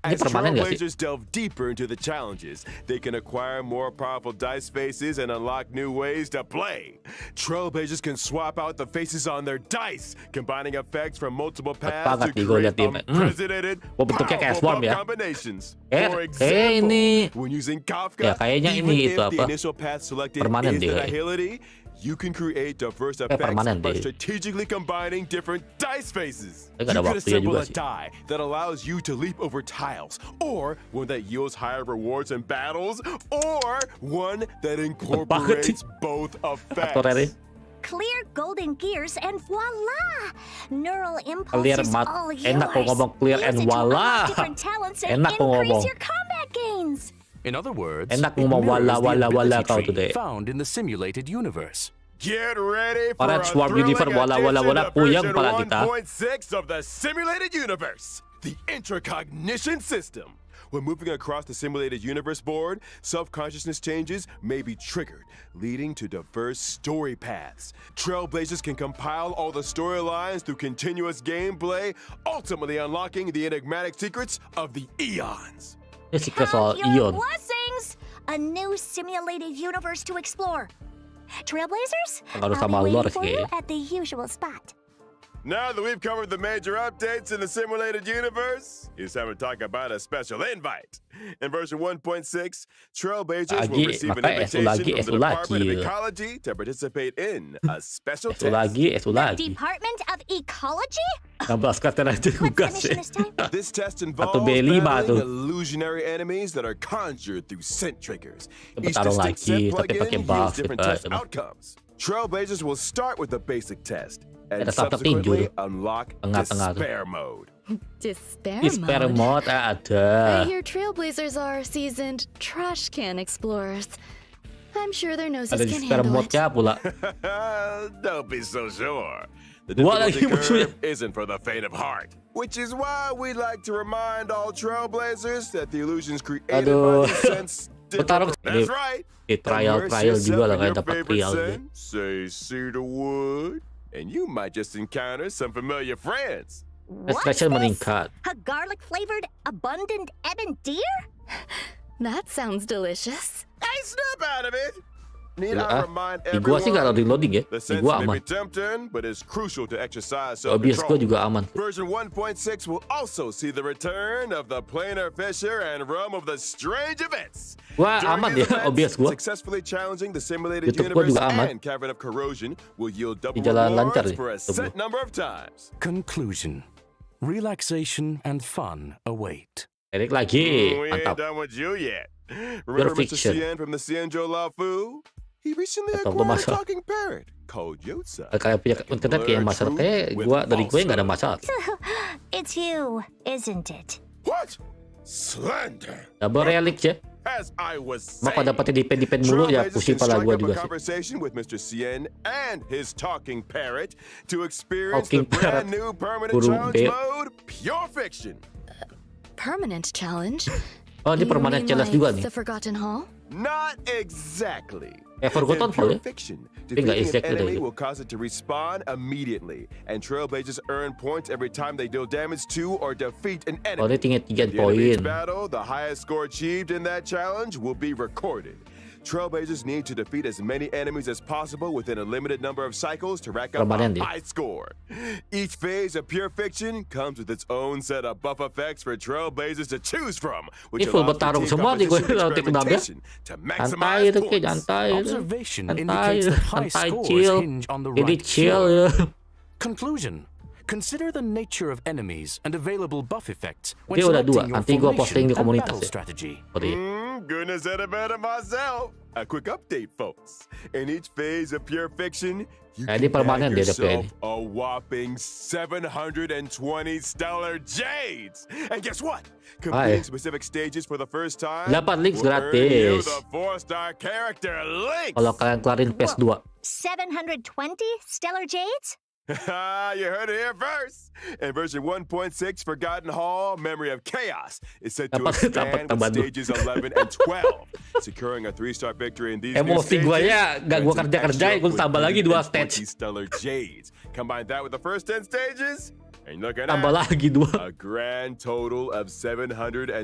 E: As
A: permanen nggak sih?
E: Trailblazers delve deeper into the challenges, they can acquire more powerful dice faces and unlock new ways to play. Trailblazers can swap out the faces on their dice, combining effects from multiple paths to
A: banget nih gua
E: create
A: liat dia.
E: unprecedented,
A: Wah, bentuknya kayak
E: powerful
A: swarm ya.
E: combinations.
A: Kayak
E: For example,
A: ini.
E: when using Kafka,
A: Ya, kayaknya
E: even
A: ini
E: if
A: itu
E: the
A: apa,
E: initial path selected
A: permanen
E: is the
A: dia.
E: Nihility, you can create diverse
A: Kayak
E: effects
A: permanen
E: by
A: dia.
E: strategically combining different dice faces.
A: Tapi nggak ada
E: You can
A: waktunya
E: assemble
A: juga
E: a
A: sih.
E: die that allows you to leap over tiles, or one that yields higher rewards in battles, or one that incorporates both
A: Aktornya nih.
E: effects.
C: Clear golden gears and voila! Neural
A: Clear
C: impulses
A: mat-
C: all yours.
A: enak kok ngomong clear and
C: Use it to
A: voila.
C: unlock different talents and
A: Enak kok ngomong.
C: increase your combat gains.
F: In other words,
A: Enak
F: it
A: ngomong
F: mirrors the
A: wala
F: ability
A: kau
F: tree
A: today.
F: found in the simulated universe.
E: Get ready for
A: Para
E: a
A: Swarm
E: thrilling
A: Universe, wala
E: addition to
A: puyeng
E: version
A: pala kita.
E: 1.6 of the simulated universe, the intracognition system. When moving across the simulated universe board, self-consciousness changes may be triggered, leading to diverse story paths. Trailblazers can compile all the storylines through continuous gameplay, ultimately unlocking the enigmatic secrets of the eons.
A: Ini secret soal
C: Count your
A: Ion.
C: blessings! A new simulated universe to explore. Trailblazers, I'll
A: Harus
C: be
A: sama
C: waiting
A: lore
C: for
A: sih
C: you
A: kayaknya.
C: at the usual spot.
E: Now that we've covered the major updates in the simulated universe, it's time to talk about a special invite. In version 1.6, Trailblazers will receive an invitation from the Department of Ecology to participate in a special
A: Esu
E: test.
A: lagi, Esu lagi.
C: Department of Ecology?
A: 16 kata aja
C: What's the
A: tugas
C: mission
A: ya.
C: this time?
E: This test involves
A: Atau B5
E: battling
A: tuh.
E: illusionary enemies that are conjured through scent triggers. Each
A: Bertarung
E: distinct
A: lagi,
E: scent
A: tapi pakai
E: plugin
A: buff
E: yields different
A: gitu,
E: test
A: emang.
E: outcomes. Trailblazers will start with the basic test and
A: Ada sampai
E: subsequently
A: tinju.
E: unlock
A: Tengah-tengah tuh.
E: despair mode.
G: Despair
A: Despair
G: mode.
A: mode
G: I
A: ada.
G: hear Trailblazers are seasoned trash can explorers. I'm sure their noses
A: Ada
G: can
A: despair
G: handle it.
A: mode-nya pula.
E: Don't be so sure. The
A: Dua
E: difficulty
A: lagi musuhnya.
E: curve isn't for the faint of heart, which is why we like to remind all Trailblazers that the illusions created
A: Aduh.
E: by the sense
A: Bertarung
E: That's
A: di-
E: right.
A: di trial juga lah kayak dapat trial gitu.
E: Say cedar wood, and you might just encounter some familiar friends.
A: Extraction meningkat.
C: A garlic-flavored, abundant ebon deer?
G: That sounds delicious.
E: Hey, snap out of it! Need
A: Gila,
E: I remind
A: di gua sih nggak ada reloading ya.
E: the
A: Di
E: sense
A: gua
E: may
A: aman.
E: be tempting, but it's crucial to exercise
A: OBS gua
E: self-control.
A: juga aman.
E: Version 1.6 will also see the return of the planar fissure and realm of the strange events.
A: Gua
E: During
A: aman
E: these
A: ya
E: events,
A: OBS gua.
E: successfully challenging the simulated
A: YouTube gua
E: universe
A: juga aman.
E: and cavern of corrosion will yield double
A: jalan
E: rewards
A: lancar nih,
E: for a
A: YouTube
E: set
A: gua.
E: number of times.
F: Conclusion. Relaxation and fun await.
A: Erik lagi,
E: We ain't
A: mantap.
E: done with you yet. Remember Mr.
A: fiction.
E: Cien from the Cienjo Lafu? He recently
A: Atau gua
E: acquired a
A: masalah.
E: talking parrot called Yotza.
A: Kayak punya internet kayak masalah kayak gua dari gue nggak ada masalah.
C: It's you, isn't it?
E: What? Slander!
A: Double relic ya.
E: As I was
A: Maka
E: saying,
A: dapetin dipend mulu ya
E: Trailblazers
A: pusing
E: can
A: pala
E: strike
A: gua
E: up a
A: juga sih.
E: conversation with Mr. Cien and his talking parrot to experience
A: Talking
E: the brand
A: parrot.
E: new permanent
A: Burung
E: challenge
A: bear.
E: mode, Pure Fiction.
G: Permanent challenge?
A: Oh, ini
G: You
A: permanen
G: mean
A: challenge
G: like
A: juga nih.
G: The Forgotten Hall?
E: Not exactly.
A: Forgotten
E: In
A: Hall
E: Pure
A: ya?
E: Fiction,
A: Tapi nggak
E: defeating an
A: exactly
E: enemy
A: deh.
E: will cause it to respawn immediately, and Trailblazers earn points every time they deal damage to or defeat an
A: Oh, ini
E: enemy.
A: tinggal 3
E: At the end of each
A: poin.
E: battle, the highest score achieved in that challenge will be recorded. Trailblazers need to defeat as many enemies as possible within a limited number of cycles to rack up
A: Permanen
E: a
A: dia.
E: high score. Each phase of Pure Fiction comes with its own set of buff effects for Trailblazers to choose from, which
A: Ini full
E: allows for
A: bertarung
E: team
A: semua nih gue
E: competition
A: nanti kenapa?
E: experimentation to
A: Santai
E: maximize
A: itu kayak
E: points.
A: santai.
F: Observation
A: Santai,
F: indicates that high
A: santai
F: scores
A: chill.
F: hinge on the
A: Jadi
F: right
A: chill
F: cure.
A: ya.
F: Conclusion. Consider the nature of enemies and available buff effects when
A: Dia udah dua,
F: selecting your
A: nanti gua posting
F: formation
A: di
F: and
A: komunitas
F: battle
A: ya.
F: strategy.
A: Oh, iya.
E: Goodness said it better myself. A quick update, folks. In each phase of Pure Fiction, you
A: Ini
E: can
A: permanen
E: bag
A: dia DP ini.
E: yourself a whopping 720 stellar jades. And guess what? Completing specific stages for the first time
A: 8 links
E: will earn you
A: gratis.
E: the 4-star character links.
A: Kalau kalian kelarin PS2.
C: 720 stellar jades?
E: You heard it here first. In version 1.6, Forgotten Hall, Memory of Chaos is set to
A: Dapat
E: expand with
A: tambah dua.
E: stages 11 and 12. Securing a 3-star victory in these new
A: Emosi
E: stages
A: gua ya, gak gua
E: earns an
A: kerja-kerjain,
E: extra
A: gua tambah lagi 2
E: 120
A: stage.
E: stellar jades. Combine that with the first 10 stages, and you're looking
A: Tambah
E: at
A: lagi 2.
E: a grand total of 720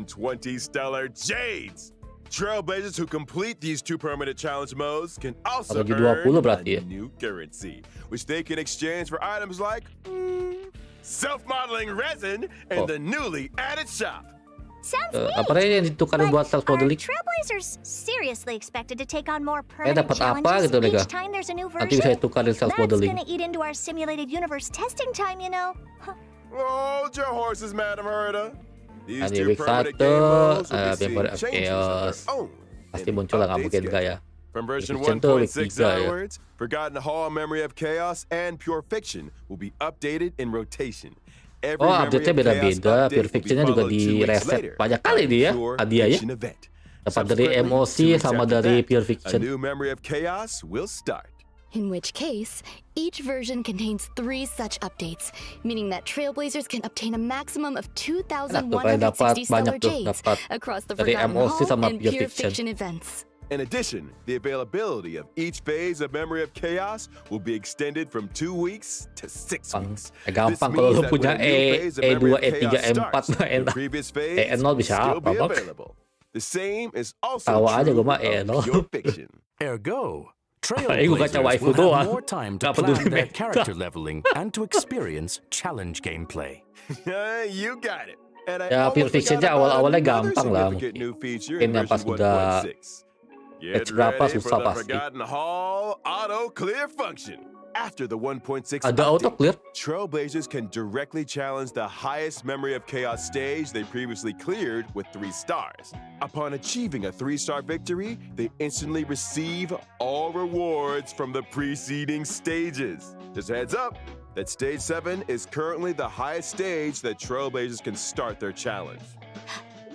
E: stellar jades. Trailblazers who complete these 2 permanent challenge modes can also
A: Bagi
E: earn
A: 20 berarti ya.
E: a new currency, which they can exchange for items like self-modeling resin and the newly added shop.
C: Sounds neat.
A: Apa yang ditukarin buat self
C: Are
A: modeling?
C: Trailblazers seriously expected to take on more permanent
A: dapat apa
C: challenges
A: gitu, mereka?
C: each time there's a new
A: Nanti
C: version?
A: bisa tukarin self
C: That's
A: modeling.
C: gonna eat into our simulated universe testing time, you know.
E: Hold your horses, Madam Herda. These
A: Ada
E: 2
A: week
E: permanent
A: 1,
E: game modes will be
A: Memory
E: seeing
A: of
E: changes of
A: Chaos.
E: their own
A: Pasti
E: in the
A: muncul lah, nggak
E: update
A: mungkin enggak ya.
E: schedule. From version
A: Fiction tuh week
E: 1.6
A: 3 ya.
E: onwards, Forgotten Hall, Memory of Chaos, and Pure Fiction will be updated in rotation. Every
A: Oh,
E: Memory
A: update-nya
E: of Chaos
A: beda-beda.
E: update
A: Pure
E: will be
A: Fiction-nya juga
E: followed 2
A: di
E: weeks
A: reset
E: later
A: banyak
E: by
A: kali
E: a
A: dia ya,
E: Pure
A: hadiahnya.
E: Fiction event.
A: Dapat dari
E: Subsequently,
A: emosi
E: 2 weeks
A: sama
E: after
A: dari
E: that,
A: Pure
E: a
A: Fiction.
E: new Memory of Chaos will start.
G: In which case, each version contains 3 such updates, meaning that Trailblazers can obtain a maximum of
A: Enak tuh, kalian dapat
G: 2,160
A: banyak
G: stellar
A: tuh,
G: jades
A: dapat
G: across the
A: dari
G: Forgotten
A: emosi
G: Hall
A: sama
G: and
A: Pure
G: Pure
A: Fiction.
G: Fiction events.
E: In addition, the availability of each phase of Memory of Chaos will be extended from 2 weeks to 6 weeks.
A: Gampang
E: This
A: kalau
E: means
A: lu
E: that
A: punya
E: when a new phase of Memory
A: E2,
E: of
A: E3,
E: Chaos
A: E4
E: starts,
A: mah
E: the
A: enak.
E: previous phase
A: E0
E: will
A: bisa
E: still
A: apa,
E: be
A: Bang?
E: available. The same is also
A: Tahu aja
E: true
A: gua mah
E: of
A: E0.
E: Pure Fiction.
F: Ergo,
A: Gua baca
F: Trailblazers
A: waifu
F: will
A: doang.
F: have more time to
A: Nggak peduli
F: plan their
A: meta.
F: character leveling and to experience challenge gameplay.
E: You got it. And I
A: Ya, Pure
E: almost
A: Fiction-nya
E: forgot about
A: awal-awalnya
E: another
A: gampang lah,
E: significant
A: mungkin.
E: new feature
A: Mungkin
E: in
A: yang pas
E: version
A: udah
E: 1.6. Get
A: patch berapa
E: ready
A: susah
E: for the
A: pasti.
E: Forgotten Hall auto clear function. After the 1.6
A: Ada auto
E: update,
A: clear?
E: Trailblazers can directly challenge the highest Memory of Chaos stage they previously cleared with 3 stars. Upon achieving a 3-star victory, they instantly receive all rewards from the preceding stages. Just a heads up that stage 7 is currently the highest stage that Trailblazers can start their challenge.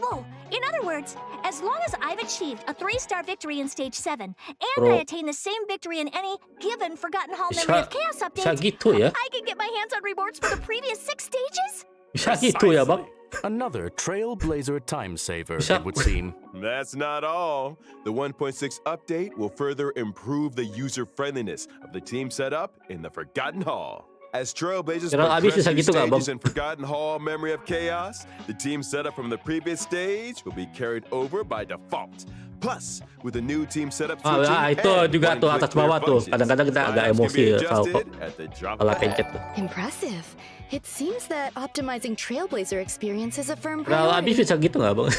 C: Whoa! In other words, as long as I've achieved a 3-star victory in Stage 7, and
A: Bro.
C: I attain the same victory in any given Forgotten Hall
A: Bisa-
C: Memory of Chaos
A: bisa
C: update,
A: gitu ya?
C: I can get my hands on rewards for the previous 6 stages?
A: Bisa gitu ya, Bang?
F: Another Trailblazer time saver,
A: Bisa-
F: it would seem.
E: That's not all. The 1.6 update will further improve the user friendliness of the team setup in the Forgotten Hall. As Trailblazers
A: Kira abis
E: progress
A: bisa
E: through
A: gitu nggak, Bang?
E: stages in Forgotten Hall Memory of Chaos, the team set up from the previous stage will be carried over by default. Plus, with the new team setup switching
A: itu
E: and
A: juga tuh
E: point-click
A: atas bawah tuh.
E: functions,
A: Kadang-kadang kita agak
E: lineups can
A: emosi
E: be
A: ya
E: adjusted at the drop of
A: kalau
E: a hat.
A: pencet tuh.
G: Impressive. It seems that optimizing Trailblazer experience is a firm
A: Kalau abis
G: priority.
A: bisa gitu nggak, Bang?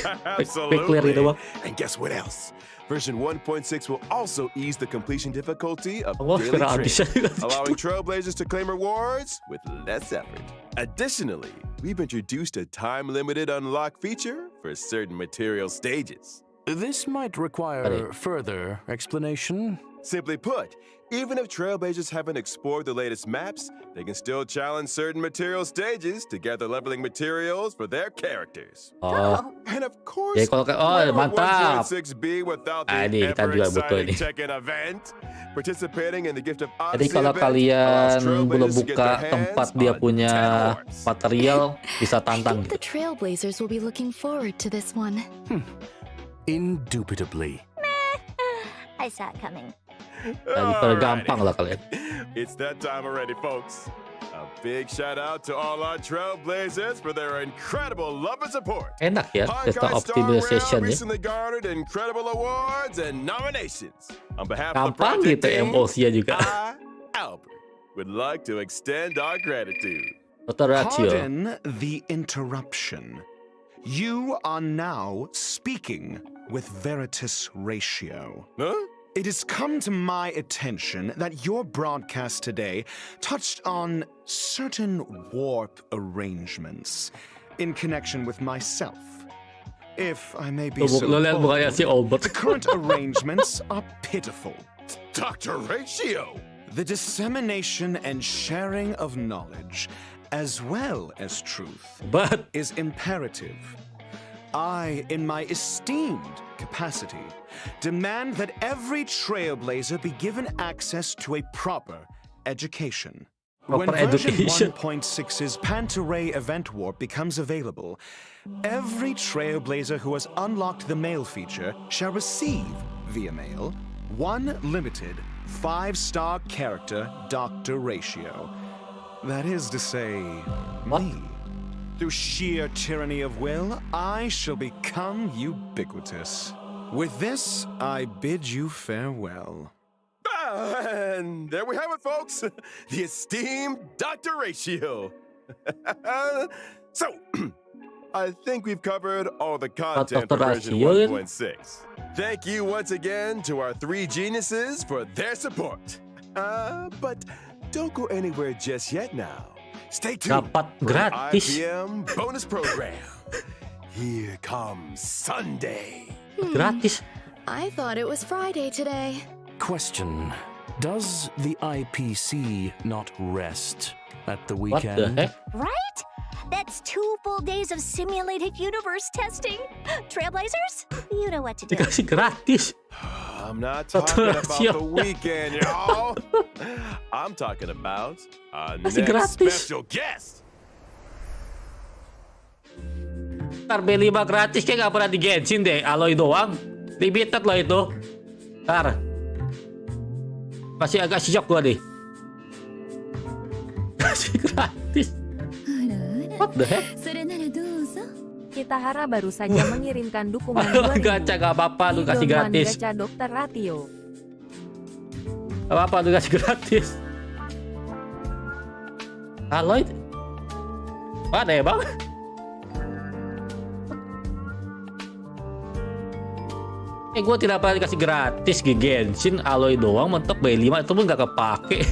A: Quick clear itu, Bang.
E: And guess what else? Version 1.6 will also ease the completion difficulty of
A: Oh,
E: daily
A: kira abis
E: training,
A: aja.
E: allowing Trailblazers to claim rewards with less effort. Additionally, we've introduced a time-limited unlock feature for certain material stages.
F: This might require further explanation.
E: Simply put, even if Trailblazers haven't explored the latest maps, they can still challenge certain material stages to gather leveling materials for their characters.
A: Oh,
E: And of course,
A: jadi kalau
E: where would
A: mantap.
E: 1.6 be without the
A: Ini kita
E: ever
A: juga butuh
E: exciting
A: ini.
E: check-in event? Participating in the Gift of
A: Jadi
E: Odyssey
A: kalau
E: event
A: kalian
E: allows
A: belum
E: Trailblazers to get
A: buka
E: their hands
A: tempat dia
E: on
A: punya
E: 10 orbs.
A: material, bisa
G: I
A: tantang
G: think
A: gitu.
G: the Trailblazers will be looking forward to this one.
F: Indubitably.
C: I saw it coming.
A: Jadi pada gampang lah kalian.
E: It's that time already, folks. A big shout out to all our Trailblazers for their incredible love and support.
A: Enak ya, sistem
E: Honkai
A: optimization
E: Starrail
A: ya.
E: recently garnered incredible awards and nominations. On behalf of the
A: Gampang
E: project
A: gitu
E: team,
A: emosi-nya juga.
E: I, Albert, would like to extend our gratitude.
A: Toleransi.
J: Pardon the interruption. You are now speaking with Veritas Ratio.
E: Huh?
J: It has come to my attention that your broadcast today touched on certain warp arrangements in connection with myself. If I may be so
A: Lo lihat mukanya si
J: bold,
A: Albert.
J: the current arrangements are pitiful.
E: Dr. Ratio!
J: The dissemination and sharing of knowledge, as well as truth,
A: But
J: is imperative. I, in my esteemed capacity, demand that every Trailblazer be given access to a proper education. When
A: Proper
J: version
A: education.
J: 1.6's Pantaray event warp becomes available, every Trailblazer who has unlocked the mail feature shall receive, via mail, one limited 5-star character Dr. Ratio. That is to say, me. Through sheer tyranny of will, I shall become ubiquitous. With this, I bid you farewell.
E: And there we have it, folks. The esteemed Dr. Ratio. So, I think we've covered all the content for version
A: Ratio,
E: 1.6. Thank you once again to our 3 geniuses for their support. But don't go anywhere just yet now. Stay tuned
A: dapat
E: for an
A: gratis.
E: IPM bonus program. Here comes Sunday.
A: Gratis.
G: I thought it was Friday today.
F: Question. Does the IPC not rest at the
A: What the
F: weekend?
A: heck?
C: Right? That's 2 full days of simulated universe testing. Trailblazers, you know what to do.
A: Dikasih gratis.
E: I'm not talking about
A: Toleransi.
E: the weekend, y'all. I'm talking about our
A: Masih
E: next
A: gratis.
E: special guest.
A: Ntar B5 gratis kayak gak pernah di Genshin deh. Alloy doang. Limited loh itu. Ntar. Masih agak syok gua deh. Kasih gratis. What the heck?
B: Kitahara baru saja mengirimkan dukungan 2000.
A: Gacha gak apa-apa lu kasih
B: Idolman
A: gratis.
B: Gacha Dokter Ratio.
A: Gak apa-apa lu kasih gratis. Alloy. Mana ya bang? Gue tidak pernah dikasih gratis di Genshin. Alloy doang mentok B5 itu pun gak kepake.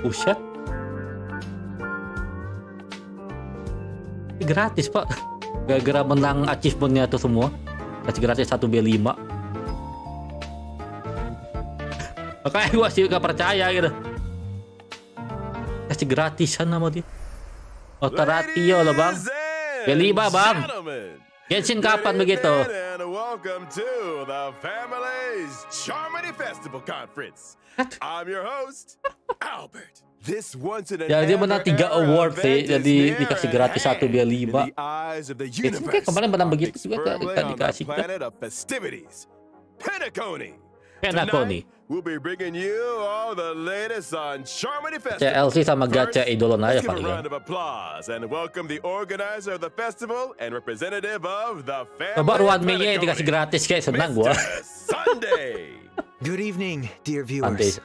A: Buset. Gratis pak. Gara-gara menang achievementnya tuh semua. Kasih gratis 1 B5. Makanya gue sih gak percaya gitu. Kasih gratisan sama dia. Otoratio loh bang.
E: Ladies
A: B5
E: and
A: bang.
E: gentlemen,
A: Genshin
E: good
A: kapan begitu?
E: evening and welcome to the Family's Charmony Festival Conference. I'm your host, Albert. This once in an
A: Ya dia menang 3 award sih,
E: event
A: jadi
E: is near
A: dikasih
E: at
A: gratis 1
E: hand.
A: B5.
E: In the eyes of the
A: Genshin
E: universe,
A: kayak kemarin menang
E: our
A: begitu
E: fix
A: juga
E: firmly
A: kan
E: on the
A: dikasih.
E: planet of festivities, Penacony.
A: Penacony.
E: Tonight, we'll be bringing you all the latest on Charmony Festival.
A: CLC sama gacha idolon aja
E: Let's give a
A: paling.
E: round of applause and welcome the organizer of the festival and representative of the family.
A: Coba ruan Mei-nya dikasih gratis kayak senang gua.
E: Mr. Sunday.
K: Good evening, dear viewers.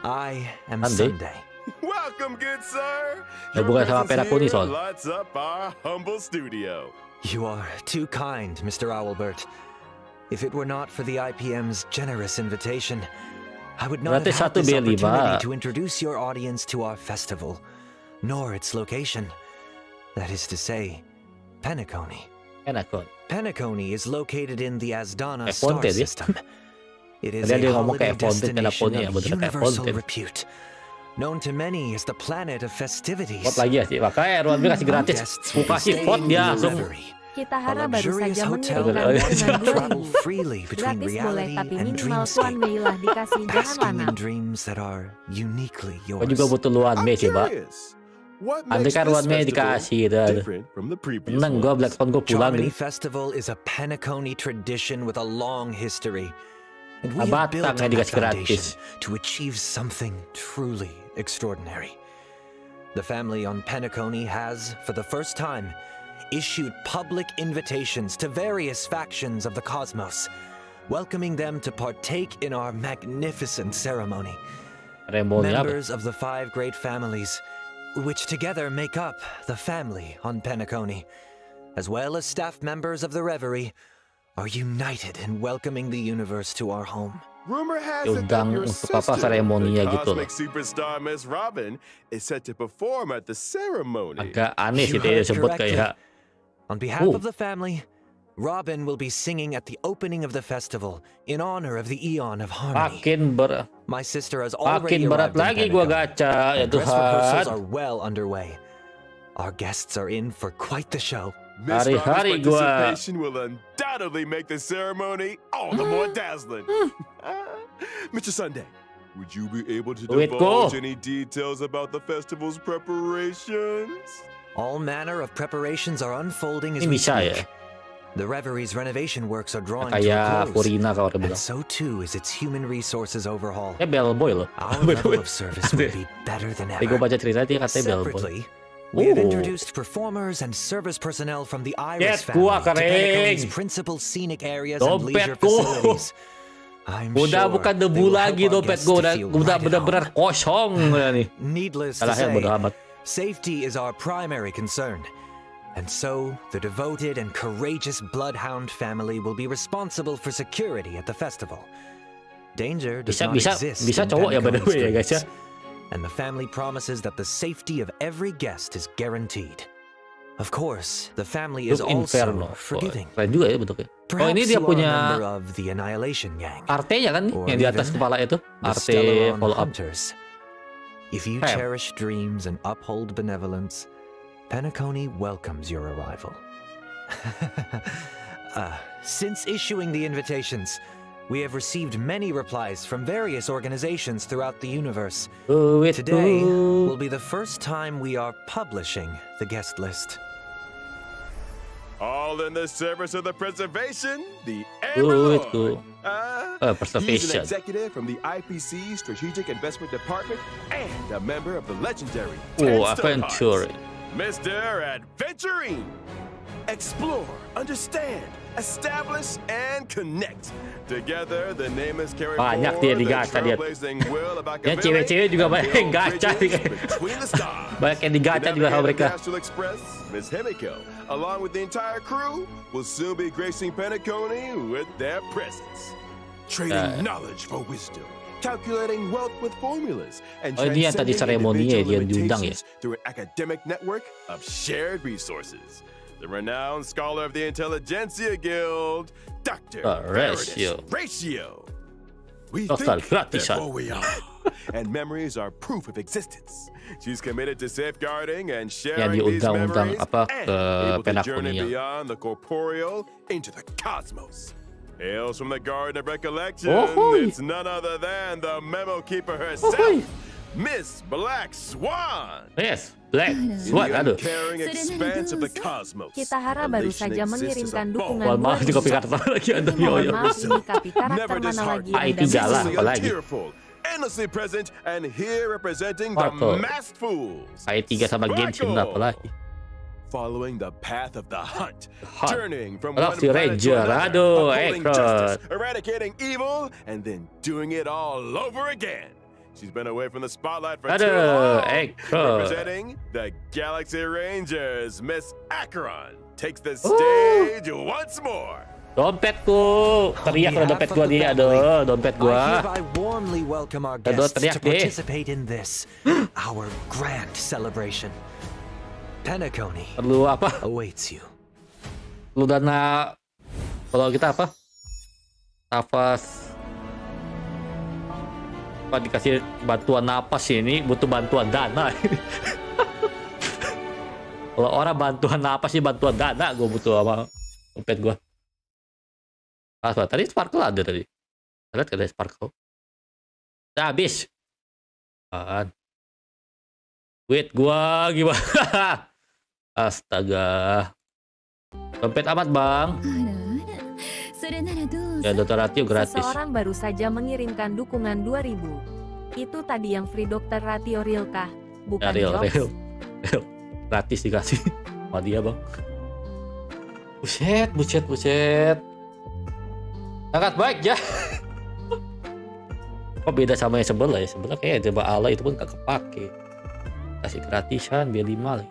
K: I am Sunday.
E: Welcome, good sir.
A: Ya, bukan sama peraku nih, Sol.
E: Lights up our humble studio.
K: You are too kind, Mr. Owlbert. If it were not for the IPM's generous invitation, I would not
A: Berarti
K: have had
A: 1
K: this
A: B5.
K: opportunity to introduce your audience to our festival, nor its location. That is to say, Penacony. Penacony is located in the Asdana star
A: Fonte dia.
K: system. It is
A: Tadi
K: a
A: dia ngomong
K: holiday
A: kayak Fonte,
K: destination
A: teleponnya,
K: of
A: bener kayak
K: universal
A: Fonte.
K: repute, known to many as the planet of festivities.
A: Pot lagi ya sih, makanya ruan Mei kasih gratis. Aku kasih pot dia langsung.
B: Kita harap baru
K: luxurious
B: saja
K: hotel
B: mengirimkan
K: that travel
B: 2.000.
K: freely between
B: Gratis boleh,
K: reality
B: tapi
K: and
B: minimal Tuan
K: dreamscape,
B: Mei lah dikasih jangan
K: basking in
B: lanang.
K: dreams that are uniquely
A: Gua
K: yours.
A: juga butuh luan Mei sih, Pak.
E: What
A: Andai
E: makes
A: kan
E: this
A: ruan Mei
E: festival
A: dikasih dah.
E: different from the previous
A: Seneng gua
E: ones?
A: Blackstone gua pulang
K: Charmony
A: nih.
K: Festival is a Penacony tradition with a long history, and we
A: Batang
K: have built on
A: yang
K: that
A: dikasih
K: foundation
A: gratis.
K: to achieve something truly extraordinary. The family on Penacony has, for the first time, issued public invitations to various factions of the cosmos, welcoming them to partake in our magnificent ceremony.
A: Ceremony apa?
K: Members of the 5 great families, which together make up the family on Penacony, as well as staff members of the Reverie, are united in welcoming the universe to our home.
E: Rumor has it that
A: Diundang
E: your
A: untuk apa
E: sister,
A: seremoninya
E: the
A: gitu loh.
E: cosmic superstar Miss Robin, is set to perform at the ceremony.
A: Agak aneh sih
K: You
A: dia
K: heard
A: sebut
K: correctly.
A: kayak
K: On behalf of the family, Robin will be singing at the opening of the festival in honor of the Eon of Harmony. My sister has already
A: makin berat
K: arrived
A: lagi
K: in
A: gua
K: Pentagon,
A: gacha ya
K: and dress rehearsals
A: Tuhan.
K: are well underway. Our guests are in for quite the show.
E: Miss
A: Hari-hari
E: Robin's
A: gua
E: participation will undoubtedly make the ceremony all the more dazzling. Mr. Sunday, would you be able to
A: Duitku.
E: divulge any details about the festival's preparations?
K: All manner of preparations are unfolding as
A: Ini
K: we
A: bisa
K: speak.
A: ya?
K: The Reverie's renovation works are drawing to a
A: Kayak
K: close,
A: Furina kalau orang
K: and
A: bilang.
K: so too is its human resources overhaul.
A: Bellboy loh.
K: Our level of service will be better than
A: Tadi gue
K: ever.
A: baca cerita dia katanya Bellboy.
K: Separately, we have
A: Oh.
K: introduced performers and service personnel from the Iris
A: Jet
K: family
A: gua
K: to Penacony's
A: kering.
K: principal scenic areas and leisure
A: Dompetku.
K: facilities. I'm
A: Udah
K: sure
A: bukan
K: they
A: debu
K: will
A: lagi
K: help our
A: dompet
K: guests
A: gue
K: to
A: udah
K: feel
A: udah
K: right at
A: bener-bener
K: home.
A: kosong udah nih.
K: Needless to
A: Salahnya
K: say,
A: bodo amat.
K: safety is our primary concern. And so, the devoted and courageous Bloodhound family will be responsible for security at the festival. Danger does not exist
A: bisa
K: in
A: cowok ya by the
K: Penacony's
A: way ya guys ya.
K: streets, and the family promises that the safety of every guest is guaranteed. Of course, the family is
A: Look
K: also
A: Inferno.
K: forgiving.
A: Keren juga ya bentuknya. Oh ini
K: Perhaps
A: dia
K: you are a
A: punya
K: member of the Annihilation Gang,
A: artenya kan nih
K: or
A: yang di atas
K: even
A: kepala itu.
K: the
A: Arte
K: Stellaron
A: follow up.
K: Hunters. If you
A: Fam.
K: cherish dreams and uphold benevolence, Penacony welcomes your arrival. Since issuing the invitations, we have received many replies from various organizations throughout the universe. Today will be the first time we are publishing the guest list.
E: All in the service of the preservation, the
A: Duitku.
E: He's
A: Preservation.
E: an executive from the IPC Strategic Investment Department and a member of the legendary
A: Oh,
E: 10 Star
A: Adventuring.
E: Hearts. Mr. Adventuring. Explore, understand, establish, and connect. Together, the name is carried
A: Banyak
E: forward
A: dia di
E: the
A: gacha dia.
E: trailblazing will of
A: Ya
E: Machiavelli
A: cewek-cewek juga
E: and
A: banyak yang
E: build
A: gacha nih.
E: bridges between the stars.
A: Banyak yang digacha
E: The
A: juga sama
E: navigator
A: mereka.
E: of the Astral Express, Miss Himiko, along with the entire crew, will soon be gracing Penacony with their presence. Trading knowledge for wisdom, calculating wealth with formulas, and
A: Oh, ini yang tadi
E: transcending
A: seremoninya
E: individual
A: dia diundang ya?
E: limitations through an academic network of shared resources. The renowned scholar of the Intelligentsia Guild, Dr.
A: Ratio.
E: Ratio. We
A: Total
E: think,
A: gratisan.
E: therefore we are. And memories are proof of existence. She's committed to safeguarding and sharing these
A: diundang-undang
E: memories
A: apa
E: and
A: ke
E: able to journey
A: Penacony.
E: beyond the corporeal into the cosmos. Hails from the Garden of Recollection.
A: Ohoy.
E: It's none other than the Memo Keeper herself,
A: Ohoy.
E: Miss Black Swan.
A: Yes, Black
E: In
A: Swan.
E: the
A: Aduh.
E: uncaring expanse of the cosmos,
B: Kitahara baru
E: elation
B: saja
E: exists as a
B: mengirimkan
E: bond.
B: dukungan
A: Mohon maaf,
B: 2000.
A: di copy karakter lagi ada
B: Mohon
A: Yoyo.
B: maaf, ini copy karakter
E: Never
B: mana lagi
E: disheartened,
B: yang
A: itu
B: Anda
A: jalan.
B: maksud?
E: ceaselessly
A: apalagi?
E: tearful, endlessly present, and here representing the
A: Sparkle.
E: masked fools.
A: Ayat 3 sama Genshin
E: Sparkle.
A: apalagi.
E: Following the path of the hunt,
A: Hunt.
E: turning from
A: Alah,
E: one
A: si
E: planet to
A: Ranger.
E: another,
A: Aduh,
E: upholding
A: Ekron.
E: justice, eradicating evil, and then doing it all over again. She's been away from the spotlight for too
A: Aduh,
E: long.
A: Ekron.
E: Representing the Galaxy Rangers, Miss Acheron takes the stage once more.
A: Dompetku. Teriak udah dompet gua dia. Aduh, dompet
K: I
A: gua.
K: hereby warmly welcome our
A: Aduh,
K: guests
A: teriak
K: to
A: deh.
K: participate in this, our grand celebration. Penacony
A: Perlu apa?
K: awaits you.
A: Perlu dana. Kalau kita apa? Nafas. Apa dikasih bantuan napas ini butuh bantuan dana. Kalau orang bantuan napas sih bantuan dana, gue butuh sama dompet gue. Tadi Sparkle ada tadi. Lihat ada Sparkle. Udah habis. Apaan? Wait gua gimana? Astaga. Dompet amat bang. Ya Dr. Ratio gratis.
B: Seseorang baru saja mengirimkan dukungan 2000. Itu tadi yang free Dr. Ratio real kah? Bukan
A: Ya, real.
B: jokes.
A: Gratis dikasih sama dia bang. Buset. Sangat baik ya. Kok beda sama yang sebelah ya? Sebelah kayak coba ala itu pun gak kepake. Kasih gratisan biar 5 lagi.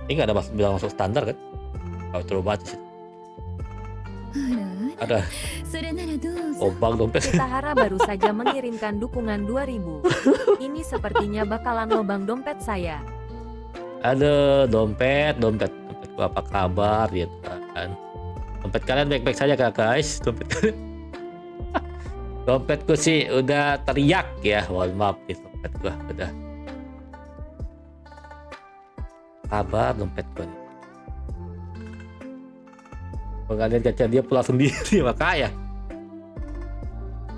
A: Ini gak ada bilang masuk standar kan? Kalau coba baca sih. Ada. Obang dompet.
B: Kitahara baru saja mengirimkan dukungan 2000. Ini sepertinya bakalan lobang dompet saya.
A: Ada dompet gua apa kabar gitu kan. Dompet kalian baik-baik saja kak guys. Dompetku sih udah teriak ya. Mohon maaf nih dompet gua udah. Kabar dompet gua nih. Pengalian gacha dia pulang sendiri makanya.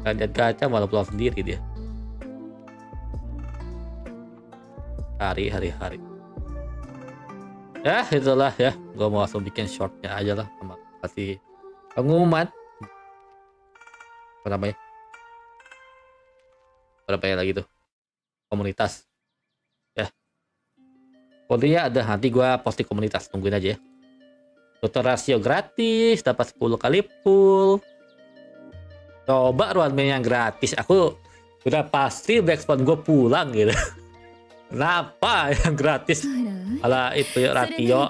A: Pengalian gacha malah pulang sendiri dia. Hari-hari. Ya itulah ya. Gua mau langsung bikin shortnya aja lah sama kasih pengumuman. Apa namanya? Berapa ya lagi tuh? Komunitas. Ya. Kodenya ada nanti gua posting komunitas, tungguin aja ya. Total rasio gratis, dapat 10 kali full. Coba runway yang gratis. Aku udah pasti black spawn gue pulang gitu. Kenapa yang gratis? Alah itu ya ratio.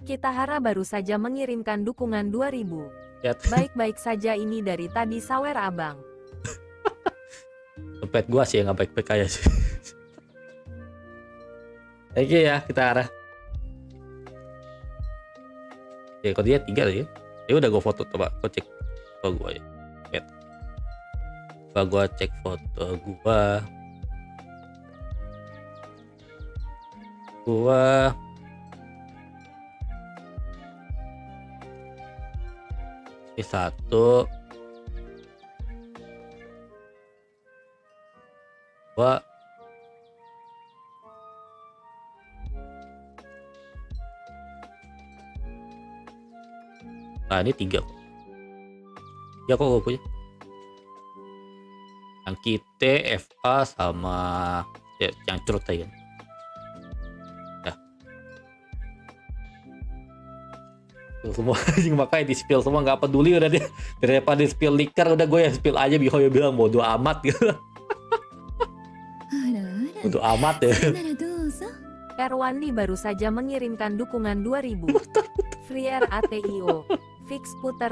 B: Kitahara baru saja mengirimkan dukungan 2000.
A: Lihat.
B: Baik-baik saja ini dari tadi sawer abang.
A: Dompet gua sih yang nggak baik-baik aja sih. Oke ya kita arah. Ya kalau dia 3 ya. Ya udah gua foto coba gua cek foto gua ya. Lihat. Gua cek foto gua. Ini 1 2 nah ini 3 ya kok gue punya yang kita FA sama ya, yang curut tadi kan ya semua makanya di spill semua nggak peduli udah dia daripada di spill liker udah gue yang spill aja Bihoyo bilang bodo amat gitu. Bodo amat ya.
B: Erwandi baru saja mengirimkan dukungan 2000. Free RATIO. Fix putar.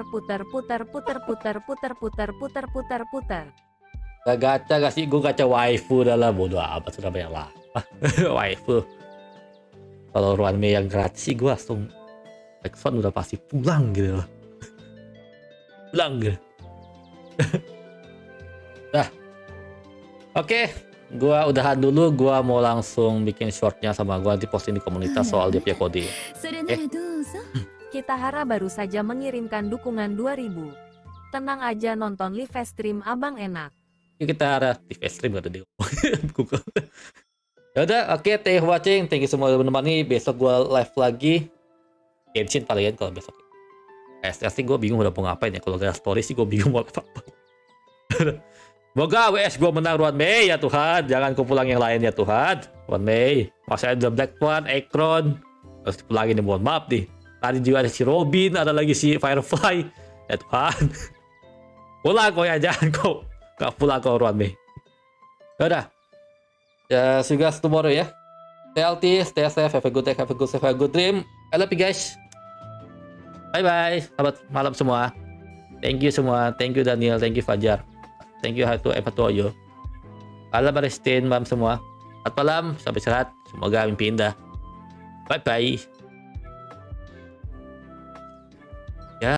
A: Gak gacha gak sih, gue gacha waifu dah lah, bodo amat sudah banyak lah. Waifu. Kalau runway yang gratis sih gue langsung Exxon udah pasti pulang gitu loh. Pulang gitu. Nah. Oke, gua udahan dulu, gua mau langsung bikin shortnya sama gua nanti posting di komunitas soal dia punya kode.
B: Kitahara baru saja mengirimkan dukungan 2000. Tenang aja nonton live stream abang enak.
A: Ini kita ada TV stream kata dia. Google. Ya udah, oke, thank you for watching. Thank you semua udah menemani. Besok gue live lagi. Genshin palingan kalau besok. SR sih gue bingung udah mau ngapain ya. Kalau gak ada story sih gue bingung mau apa. Semoga WS gue menang Ruan Mei ya Tuhan. Jangan kupulang yang lain ya Tuhan. Ruan Mei. Masih ada Black One, Ekron. Terus dipulangin nih, mohon maaf nih. Tadi juga ada si Robin, ada lagi si Firefly. Ya Tuhan. Pulang kok ya, jangan kok. Gak pulang kok Ruan Mei. Yaudah. Ya, see you guys tomorrow ya. Stay healthy, stay safe, have a good day, have a good sleep, have a good dream. I love you guys. Bye-bye. Selamat malam semua. Thank you semua. Thank you Daniel, thank you Fajar. Thank you to Eva Toyo. Malam Aristin, malam semua. Selamat malam, sampai sehat. Semoga mimpi indah. Bye-bye.